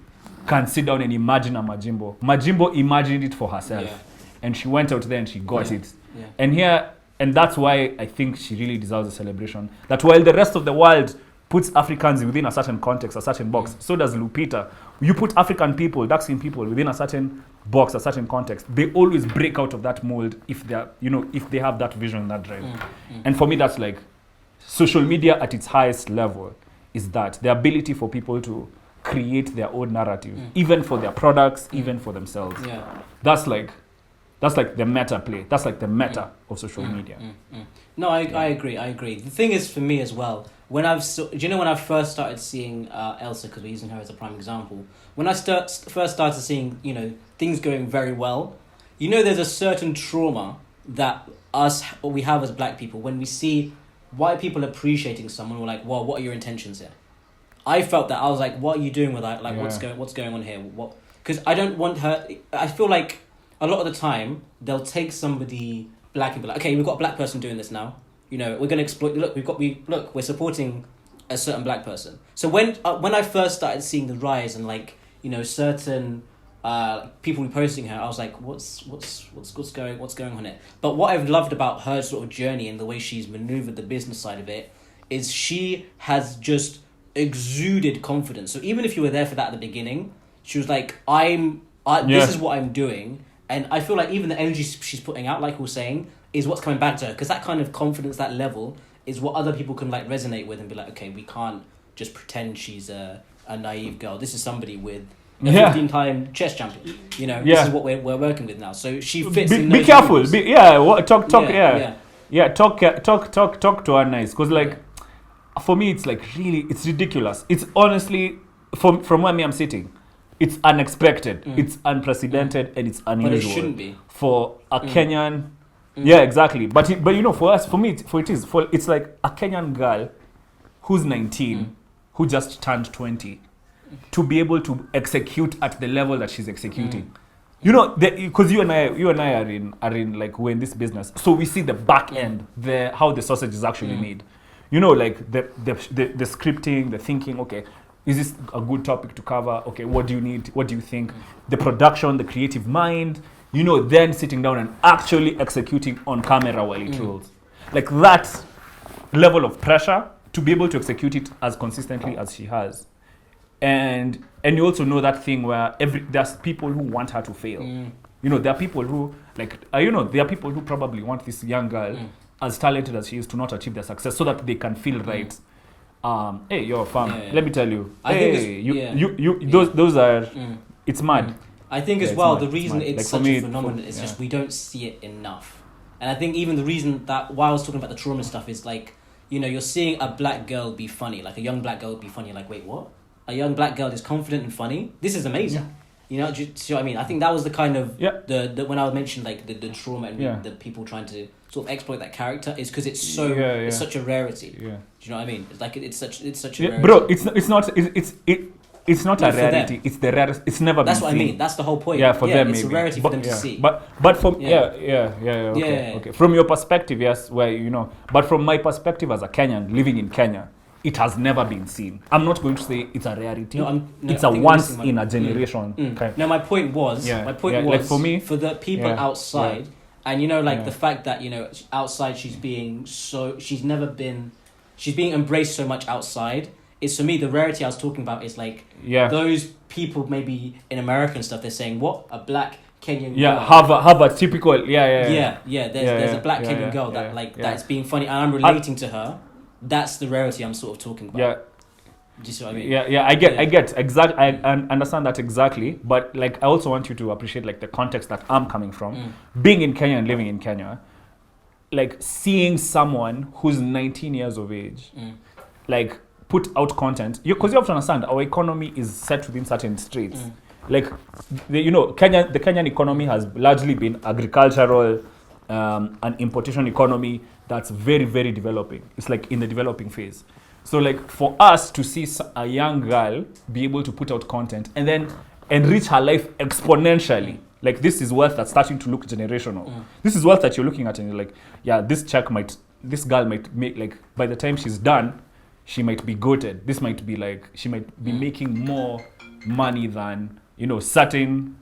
[SPEAKER 2] can sit down and imagine a Majimbo. Majimbo imagined it for herself. and she went out there and she got it.
[SPEAKER 1] Yeah.
[SPEAKER 2] And that's why I think she really deserves a celebration. That while the rest of the world puts Africans within a certain context, a certain box, so does Lupita. You put African people, dark-skinned people within a certain box, a certain context, they always break out of that mold if they're, if they have that vision, that drive. And for me, that's like social media at its highest level is that the ability for people to create their own narrative, even for their products, even for themselves.
[SPEAKER 1] Yeah.
[SPEAKER 2] That's like the meta play. That's like the meta of social media.
[SPEAKER 1] No, I agree. The thing is, for me as well, when do you know when I first started seeing Elsa, because we're using her as a prime example, when I first started seeing, things going very well, there's a certain trauma that we have as black people when we see white people appreciating someone. We're like, well, what are your intentions here? I felt that. I was like, what are you doing with that? Like, what's going on here? What? Because I don't want her. I feel like a lot of the time they'll take somebody black and be like, okay, we've got a black person doing this now. We're going to exploit. Look, we're supporting a certain black person. So when I first started seeing the rise and certain people reposting her, I was like, what's going on here? But what I've loved about her sort of journey and the way she's maneuvered the business side of it is she has just exuded confidence. So even if you were there for that at the beginning, she was like, this is what I'm doing. And I feel like even the energy she's putting out, like we were saying, is what's coming back to her. Because that kind of confidence, that level, is what other people can resonate with and be like, okay, we can't just pretend she's a naive girl. This is somebody with a 15-time chess champion. This is what we're working with now. So she fits in those
[SPEAKER 2] Be careful.
[SPEAKER 1] groups.
[SPEAKER 2] Talk to her nice. Because for me, it's really, it's ridiculous. It's honestly, from where I'm sitting, it's unexpected, it's unprecedented, and it's unusual.
[SPEAKER 1] But it shouldn't be.
[SPEAKER 2] For a Kenyan... Yeah, exactly. But for us, it's like a Kenyan girl who's 19, who just turned 20, to be able to execute at the level that she's executing. Because you and I are in we're in this business, so we see the back end, how the sausage is actually made. The scripting, the thinking. Okay, is this a good topic to cover? Okay, what do you need? What do you think? The production, the creative mind. Then sitting down and actually executing on camera while it rolls. That level of pressure to be able to execute it as consistently as she has. And you also know that thing where there's people who want her to fail. There are people who, there are people who probably want this young girl, as talented as she is, to not achieve their success so that they can feel right. Hey, you're a fan. Let me tell you. Those are, it's mad.
[SPEAKER 1] I think as well, the reason it's such a phenomenon is just we don't see it enough. And I think even the reason that, while I was talking about the trauma stuff, is you're seeing a black girl be funny, a young black girl be funny. Wait, what? A young black girl is confident and funny? This is amazing. Do you see what I mean? I think that was the kind of, the when I mentioned the trauma and the people trying to sort of exploit that character, is because it's so, it's such a rarity. Do you know what I mean? It's such a rarity.
[SPEAKER 2] Bro, it's not a rarity.
[SPEAKER 1] Them.
[SPEAKER 2] It's the rarest. It's never been seen.
[SPEAKER 1] That's what I mean. That's the whole point.
[SPEAKER 2] Yeah, for them
[SPEAKER 1] it's
[SPEAKER 2] maybe.
[SPEAKER 1] a rarity for them to see.
[SPEAKER 2] But from okay. From your perspective, yes, but from my perspective as a Kenyan living in Kenya, it has never been seen. I'm not going to say it's a rarity. It's a once in a generation. Kind.
[SPEAKER 1] No, my point was
[SPEAKER 2] for me,
[SPEAKER 1] for the people outside, and the fact that outside she's being embraced so much outside. Is, for me, the rarity I was talking about is those people maybe in America and stuff, they're saying, what? A black Kenyan girl.
[SPEAKER 2] Have a typical,
[SPEAKER 1] there's a black Kenyan girl that is being funny and I'm relating to her. That's the rarity I'm sort of talking about. Do you see what I mean?
[SPEAKER 2] I get exactly. I understand that exactly. But I also want you to appreciate the context that I'm coming from. Being in Kenya and living in Kenya, seeing someone who's 19 years of age, put out content, because you have to understand our economy is set within certain streets. The Kenyan economy has largely been agricultural, an importation economy that's very, very developing. It's in the developing phase. So for us to see a young girl be able to put out content and then enrich her life exponentially, this is wealth that's starting to look generational. This is wealth that you're looking at and you're this girl might make, by the time she's done, she might be goated. This might be she might be making more money than certain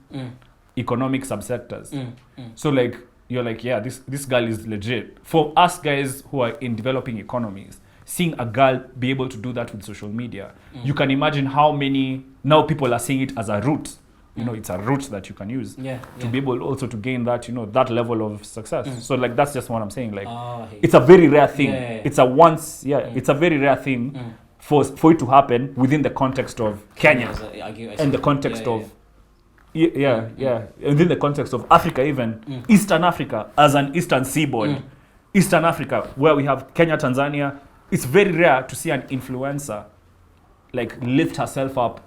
[SPEAKER 2] economic subsectors. So like you're like, yeah, this girl is legit. For us guys who are in developing economies, seeing a girl be able to do that with social media, you can imagine how many now people are seeing it as a route. You know, it's a route that you can use to be able also to gain that, you know, that level of success. So like that's just what I'm saying. Like it's a very rare thing. It's a once, it's a very rare thing for it to happen within the context of Kenya and the context of within the context of Africa, even Eastern Africa as an Eastern seaboard, Eastern Africa where we have Kenya, Tanzania. It's very rare to see an influencer like lift herself up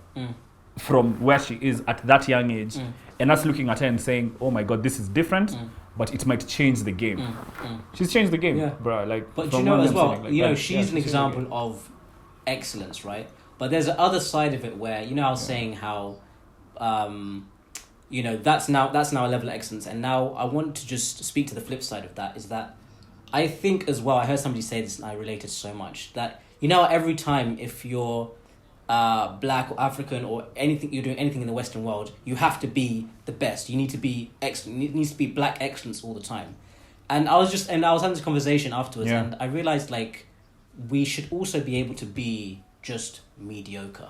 [SPEAKER 2] from where she is at that young age, and us looking at her and saying, "Oh my God, this is different, but it might change the game." She's changed the game, bro. Like,
[SPEAKER 1] but you know as well, like, you know, she's an example of excellence, right? But there's the other side of it where, you know, I was saying how, you know, that's now a level of excellence, and now I want to just speak to the flip side of that. Is that I think as well, I heard somebody say this and I related so much, that, you know, every time if you're Black or African or anything, you're doing anything in the Western world, you have to be the best. You need to be excellent. It needs to be Black excellence all the time. And I was having this conversation afterwards, and I realized, like, we should also be able to be just mediocre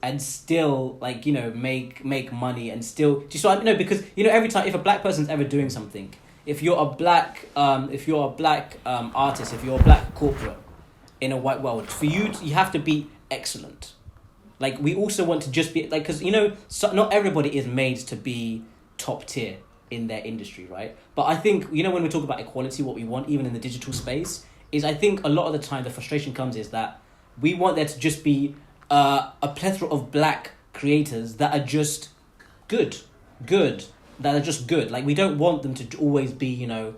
[SPEAKER 1] and still, like, you know, make money and still just, so I know, because, you know, every time if a Black person's ever doing something, if you're a black artist, if you're a Black corporate in a white world, for you have to be excellent. Like, we also want to just be like, because, you know, not everybody is made to be top tier in their industry, right? But I think, you know, when we talk about equality, what we want even in the digital space is, I think a lot of the time the frustration comes is that we want there to just be a plethora of Black creators that are just good, that are just good. Like, we don't want them to always be, you know,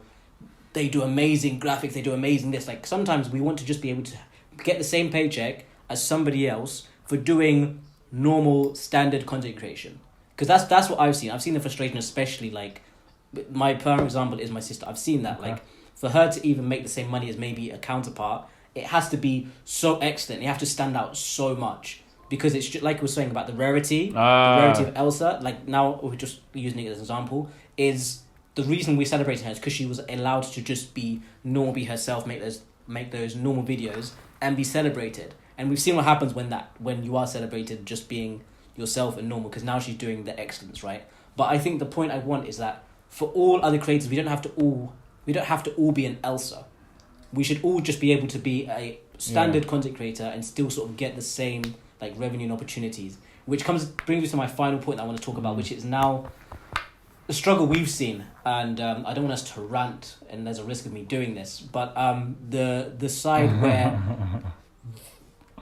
[SPEAKER 1] they do amazing graphics, they do amazing this. Like, sometimes we want to just be able to get the same paycheck as somebody else for doing normal standard content creation. Because that's what I've seen. I've seen the frustration, especially, like, my prime example is my sister. I've seen that, like, for her to even make the same money as maybe a counterpart, it has to be so excellent. You have to stand out so much, because it's just, like we were saying about the rarity of Elsa. Like, now we're just using it as an example, is the reason we're celebrating her is because she was allowed to just be normal, be herself, make those normal videos and be celebrated. And we've seen what happens when you are celebrated just being yourself and normal, because now she's doing the excellence, right? But I think the point I want is that for all other creators, we don't have to all be an Elsa. We should all just be able to be a standard content creator and still sort of get the same, like, revenue and opportunities. Which brings me to my final point that I want to talk about, which is now the struggle we've seen. And I don't want us to rant, and there's a risk of me doing this, but the side where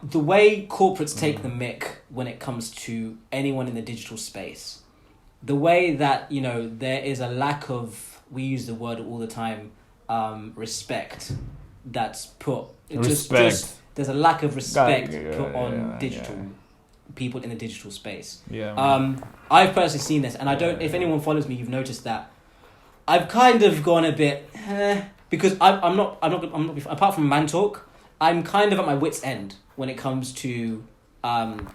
[SPEAKER 1] the way corporates take the mick when it comes to anyone in the digital space, the way that, you know, there is a lack of, we use the word all the time, respect that's put. Just there's a lack of respect put on digital people in the digital space. I've personally seen this, and I don't. If anyone follows me, you've noticed that I've kind of gone a bit because I'm not. Apart from man talk, I'm kind of at my wit's end when it comes to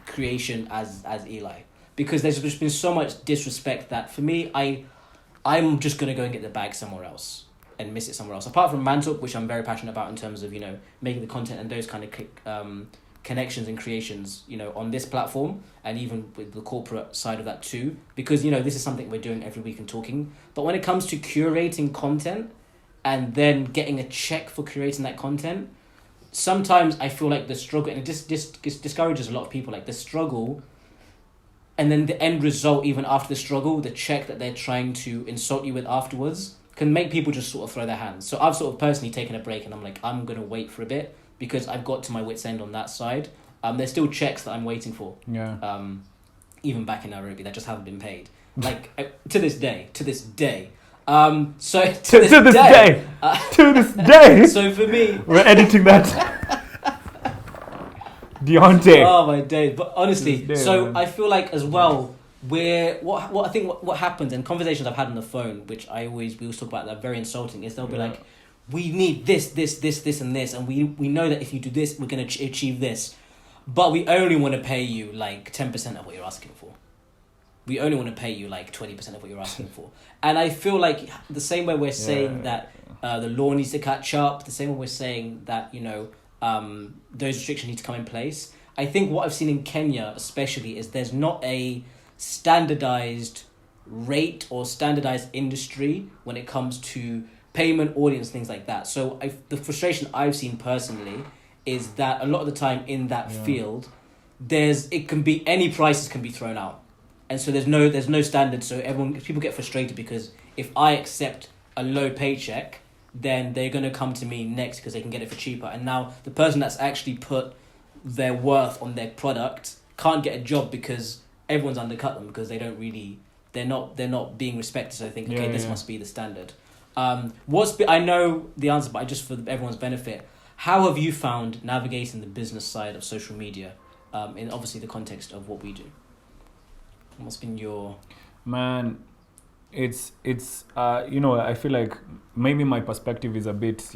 [SPEAKER 1] creation as Eli, because there's just been so much disrespect that for me, I'm just gonna go and get the bag somewhere else and miss it somewhere else. Apart from man talk, which I'm very passionate about in terms of, you know, making the content and those kind of connections and creations, you know, on this platform, and even with the corporate side of that too, because, you know, this is something we're doing every week and talking. But when it comes to curating content and then getting a check for curating that content, sometimes I feel like the struggle, and it discourages a lot of people, like the struggle, and then the end result, even after the struggle, the check that they're trying to insult you with afterwards, can make people just sort of throw their hands. So I've sort of personally taken a break, and I'm like, I'm going to wait for a bit, because I've got to my wit's end on that side. There's still checks that I'm waiting for. Even back in Nairobi, that just haven't been paid. Like, to this day. To this day. To this day. So for me,
[SPEAKER 2] we're editing that. Deontay.
[SPEAKER 1] Oh my days! But honestly, I feel like as well, what happens in conversations I've had on the phone, which we always talk about, that are very insulting, is they'll be like, we need this, and this, and we know that if you do this, we're gonna achieve this, but we only want to pay you like 10% of what you're asking for. we only want to pay you like 20% of what you're asking for. And I feel like the same way we're saying that the law needs to catch up, the same way we're saying that, those restrictions need to come in place. I think what I've seen in Kenya especially is there's not a standardized rate or standardized industry when it comes to payment, audience, things like that. So the frustration I've seen personally is that a lot of the time in that field, any prices can be thrown out. And so there's no standard. So people get frustrated because if I accept a low paycheck, then they're going to come to me next because they can get it for cheaper. And now the person that's actually put their worth on their product can't get a job because everyone's undercut them because they're not being respected. So they think, this must be the standard. I know the answer, but just for everyone's benefit, how have you found navigating the business side of social media, in obviously the context of what we do? What's been your...
[SPEAKER 2] Man, it's I feel like maybe my perspective is a bit,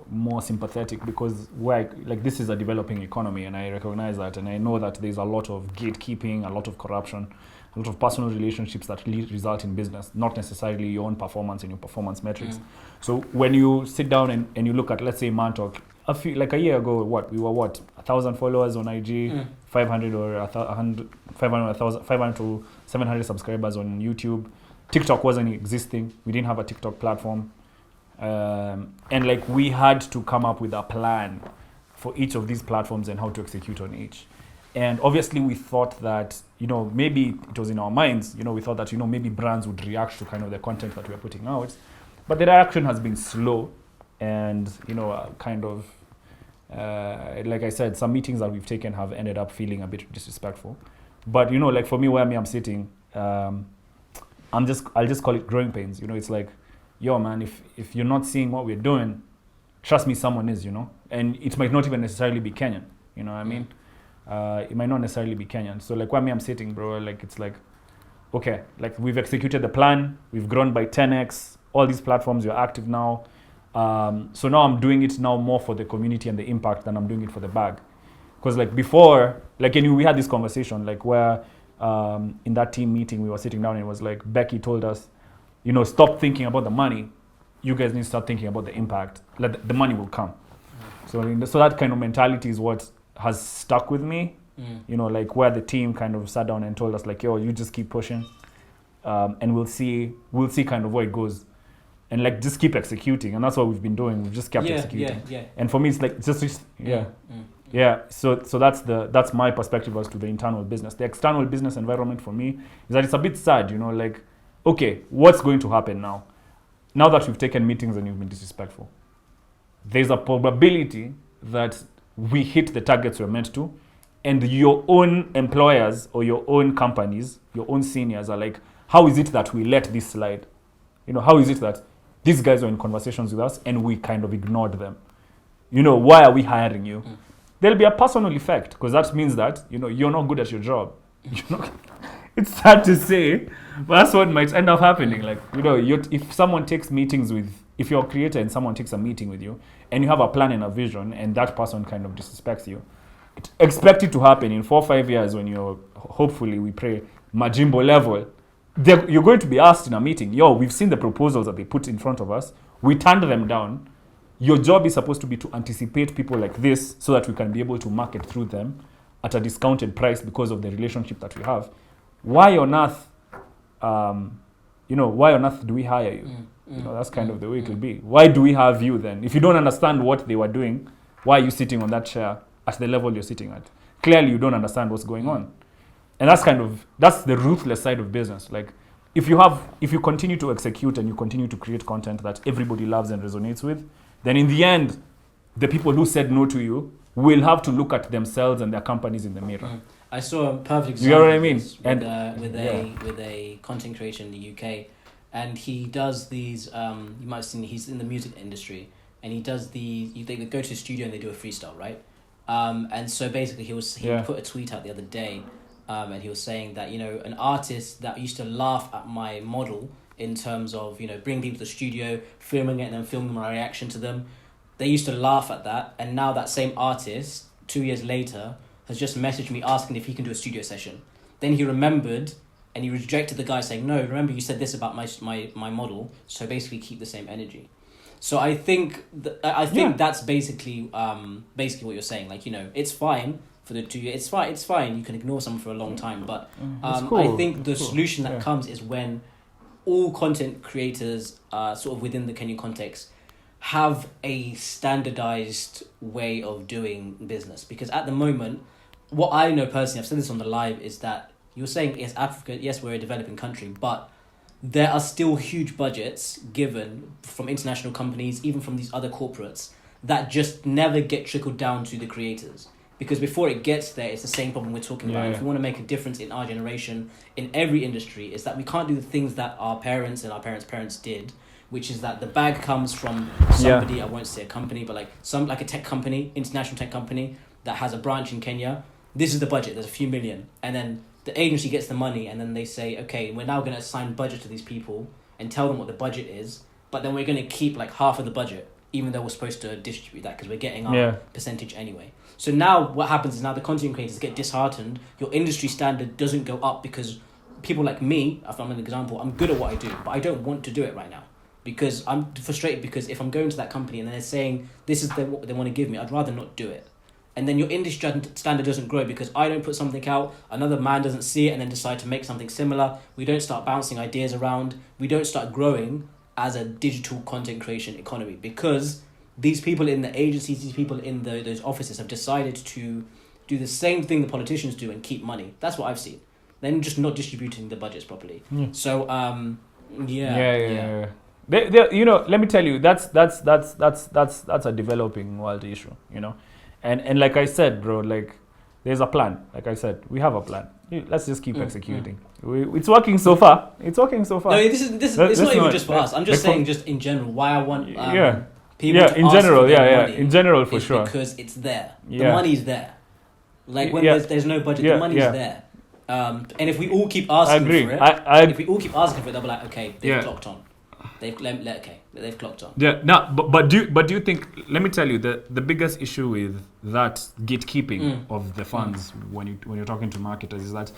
[SPEAKER 2] more sympathetic because this is a developing economy and I recognize that, and I know that there's a lot of gatekeeping, a lot of corruption, a lot of personal relationships that result in business, not necessarily your own performance and your performance metrics. So when you sit down and you look at, let's say, Mantalk, a year ago, we were 1,000 followers on IG, 500 or 100, 500 to 700 subscribers on YouTube. TikTok wasn't existing. We didn't have a TikTok platform. And we had to come up with a plan for each of these platforms and how to execute on each. And obviously we thought that, maybe it was in our minds, we thought that, maybe brands would react to kind of the content that we are putting out. But the reaction has been slow and, like I said, some meetings that we've taken have ended up feeling a bit disrespectful. But, for me, where I'm sitting, I'll just call it growing pains. It's like, yo, man, if you're not seeing what we're doing, trust me, someone is, and it might not even necessarily be Kenyan. You know what I mean? It might not necessarily be Kenyan. So where I'm sitting, bro, it's like, okay, we've executed the plan. We've grown by 10x. All these platforms, you're active now. So now I'm doing it now more for the community and the impact than I'm doing it for the bag. Because before, we had this conversation, where in that team meeting, we were sitting down and it was like, Becky told us, stop thinking about the money. You guys need to start thinking about the impact. The money will come. So that kind of mentality is what has stuck with me. Where the team kind of sat down and told us yo, you just keep pushing, and we'll see kind of where it goes, and just keep executing. And that's what we've been doing. We've just kept executing. And for me, it's just So that's my perspective as to the internal business. The external business environment for me is that it's a bit sad. Okay, what's going to happen now? Now that we've taken meetings and you've been disrespectful, there's a probability that we hit the targets we're meant to, and your own employers or your own companies, your own seniors are like, how is it that we let this slide? How is it that these guys are in conversations with us and we kind of ignored them? Why are we hiring you? There'll be a personal effect because that means that, you're not good at your job. It's sad to say, but that's what might end up happening. If someone takes meetings if you're a creator and someone takes a meeting with you and you have a plan and a vision and that person kind of disrespects you, expect it to happen in 4 or 5 years when you're, hopefully we pray, Majimbo level. You're going to be asked in a meeting, yo, we've seen the proposals that they put in front of us. We turned them down. Your job is supposed to be to anticipate people like this so that we can be able to market through them at a discounted price because of the relationship that we have. Why on earth, do we hire you? That's kind of the way it will be. Why do we have you then? If you don't understand what they were doing, why are you sitting on that chair at the level you're sitting at? Clearly, you don't understand what's going on. And that's the ruthless side of business. If you continue to execute and you continue to create content that everybody loves and resonates with, then in the end, the people who said no to you will have to look at themselves and their companies in the mirror.
[SPEAKER 1] I saw a perfect example.
[SPEAKER 2] You know what I mean?
[SPEAKER 1] With a content creator in the UK, and he does these. You might have seen he's in the music industry, and he does they go to a studio and they do a freestyle, right? And so basically he put a tweet out the other day, and he was saying that an artist that used to laugh at my model in terms of bringing people to the studio, filming it, and then filming my reaction to them. They used to laugh at that, and now that same artist 2 years later has just messaged me asking if he can do a studio session. Then he remembered and he rejected the guy saying, no, remember you said this about my model, so basically keep the same energy. So I think that's basically what you're saying. Like, it's fine for the 2 years. It's fine. You can ignore someone for a long time, but
[SPEAKER 2] cool.
[SPEAKER 1] I think the solution that comes is when all content creators, sort of within the Kenyan context, have a standardized way of doing business. Because at the moment, what I know personally, I've said this on the live, is that you're saying, yes, Africa, yes, we're a developing country, but there are still huge budgets given from international companies, even from these other corporates, that just never get trickled down to the creators. Because before it gets there, it's the same problem we're talking about. If we want to make a difference in our generation, in every industry, is that we can't do the things that our parents and our parents' parents did, which is that the bag comes from somebody, I won't say a company, but like a tech company, international tech company that has a branch in Kenya. This is the budget, there's a few million. And then the agency gets the money, and then they say, okay, we're now going to assign budget to these people and tell them what the budget is, but then we're going to keep like half of the budget, even though we're supposed to distribute that because we're getting our percentage anyway. So now what happens is now the content creators get disheartened. Your industry standard doesn't go up because people like me, if I'm an example, I'm good at what I do, but I don't want to do it right now because I'm frustrated, because if I'm going to that company and they're saying this is what they want to give me, I'd rather not do it. And then your industry standard doesn't grow because I don't put something out, another man doesn't see it and then decide to make something similar. We don't start bouncing ideas around. We don't start growing as a digital content creation economy because these people in the agencies, these people in those offices have decided to do the same thing the politicians do and keep money. That's what I've seen. They're just not distributing the budgets properly. So,
[SPEAKER 2] They, let me tell you, that's a developing world issue, And like I said, bro, like there's a plan. Like I said, we have a plan. Let's just keep executing. It's working so far. It's
[SPEAKER 1] not even just for us. I'm just saying, just in general, why I want people to
[SPEAKER 2] in
[SPEAKER 1] ask
[SPEAKER 2] general,
[SPEAKER 1] for their money
[SPEAKER 2] in general for sure.
[SPEAKER 1] Because it's there. The money's there. Like when there's no budget, the money's there. And if we all keep asking for it, if we all keep asking for it, they'll be like, okay, they've clocked on. They've clocked on.
[SPEAKER 2] Yeah, no, but do you think? Let me tell you, the biggest issue with that gatekeeping of the funds when you're talking to marketers is that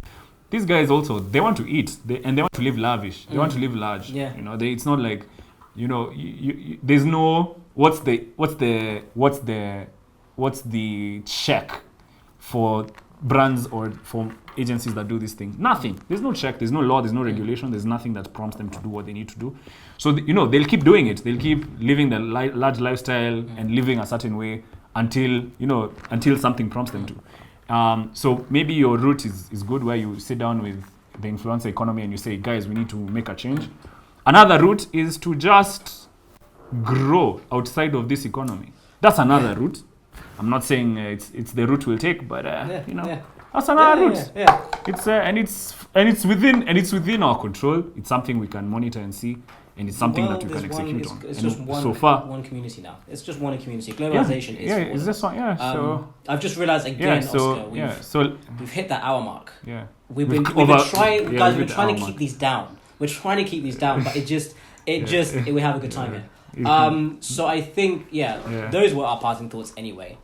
[SPEAKER 2] these guys also, they want to eat and they want to live lavish. They want to live large. Yeah. It's not like, there's no what's the check for brands or for agencies that do these things. Nothing. There's no check, there's no law, there's no regulation, there's nothing that prompts them to do what they need to do. So they'll keep doing it. They'll keep living the large lifestyle and living a certain way until something prompts them to. So maybe your route is good, where you sit down with the influencer economy and you say, guys, we need to make a change. Another route is to just grow outside of this economy. That's another route. I'm not saying it's the route we'll take, but that's another route. Yeah. It's within our control. It's something we can monitor and see, and it's something that we can execute on.
[SPEAKER 1] It's just one community now. It's just one community. Globalization is.
[SPEAKER 2] It's this one. Yeah. So
[SPEAKER 1] I've just realized again, Oscar, we've hit that hour mark.
[SPEAKER 2] Yeah.
[SPEAKER 1] We've been trying to keep these down. We're trying to keep these down, but we have a good time here. So I think those were our passing thoughts anyway.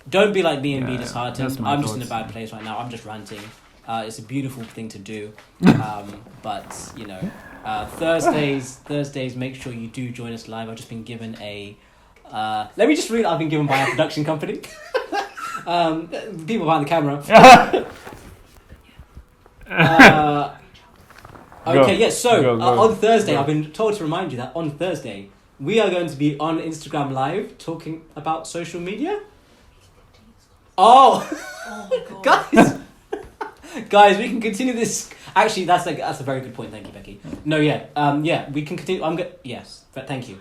[SPEAKER 1] Don't be like me and be disheartened. I'm just in a bad place right now. I'm just ranting. It's a beautiful thing to do, but Thursdays. Make sure you do join us live. I've just been given a. Let me just read. I've been given by a production company. People behind the camera. On Thursday, I've been told to remind you that on Thursday we are going to be on Instagram Live talking about social media. Oh my God. Guys, we can continue this. Actually, that's a very good point. Thank you, Becky. No, we can continue. Yes, thank you.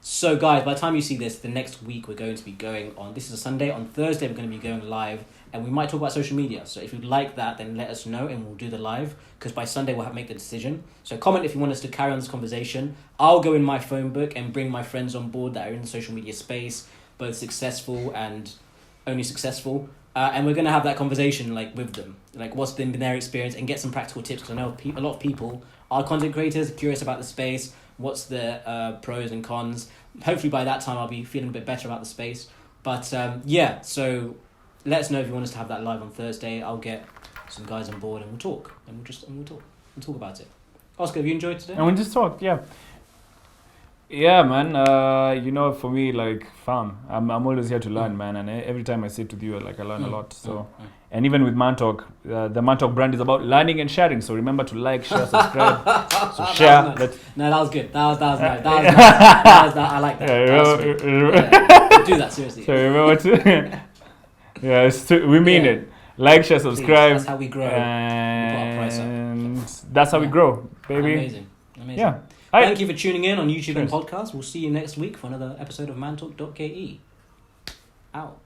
[SPEAKER 1] So, guys, by the time you see this, the next week we're going to be going on. This is a Sunday. On Thursday, we're going to be going live, and we might talk about social media. So, if you'd like that, then let us know, and we'll do the live. Because by Sunday, we'll make the decision. So, comment if you want us to carry on this conversation. I'll go in my phone book and bring my friends on board that are in the social media space, both successful and only successful. And we're going to have that conversation with them, what's been their experience, and get some practical tips, because I know a lot of people are content creators, curious about the space, what's the pros and cons. Hopefully by that time I'll be feeling a bit better about the space. But so let us know if you want us to have that live on Thursday. I'll get some guys on board, and we'll talk. We'll talk about it. Oscar, have you enjoyed today?
[SPEAKER 2] And we just talk, yeah. Yeah, man. For me, like, fam, I'm always here to learn, man. And every time I sit with you, like, I learn a lot. So, and even with Man Talk, the Man Talk brand is about learning and sharing. So remember to like, share, subscribe. So share.
[SPEAKER 1] Nice. No, that was good. That was nice. I like that. Yeah. Do that seriously.
[SPEAKER 2] So remember to. We mean it. Like, share, subscribe.
[SPEAKER 1] That's how we grow.
[SPEAKER 2] And that's how we grow, baby.
[SPEAKER 1] Amazing.
[SPEAKER 2] Yeah.
[SPEAKER 1] Thank you for tuning in on YouTube and podcast. We'll see you next week for another episode of mantalk.ke. Out.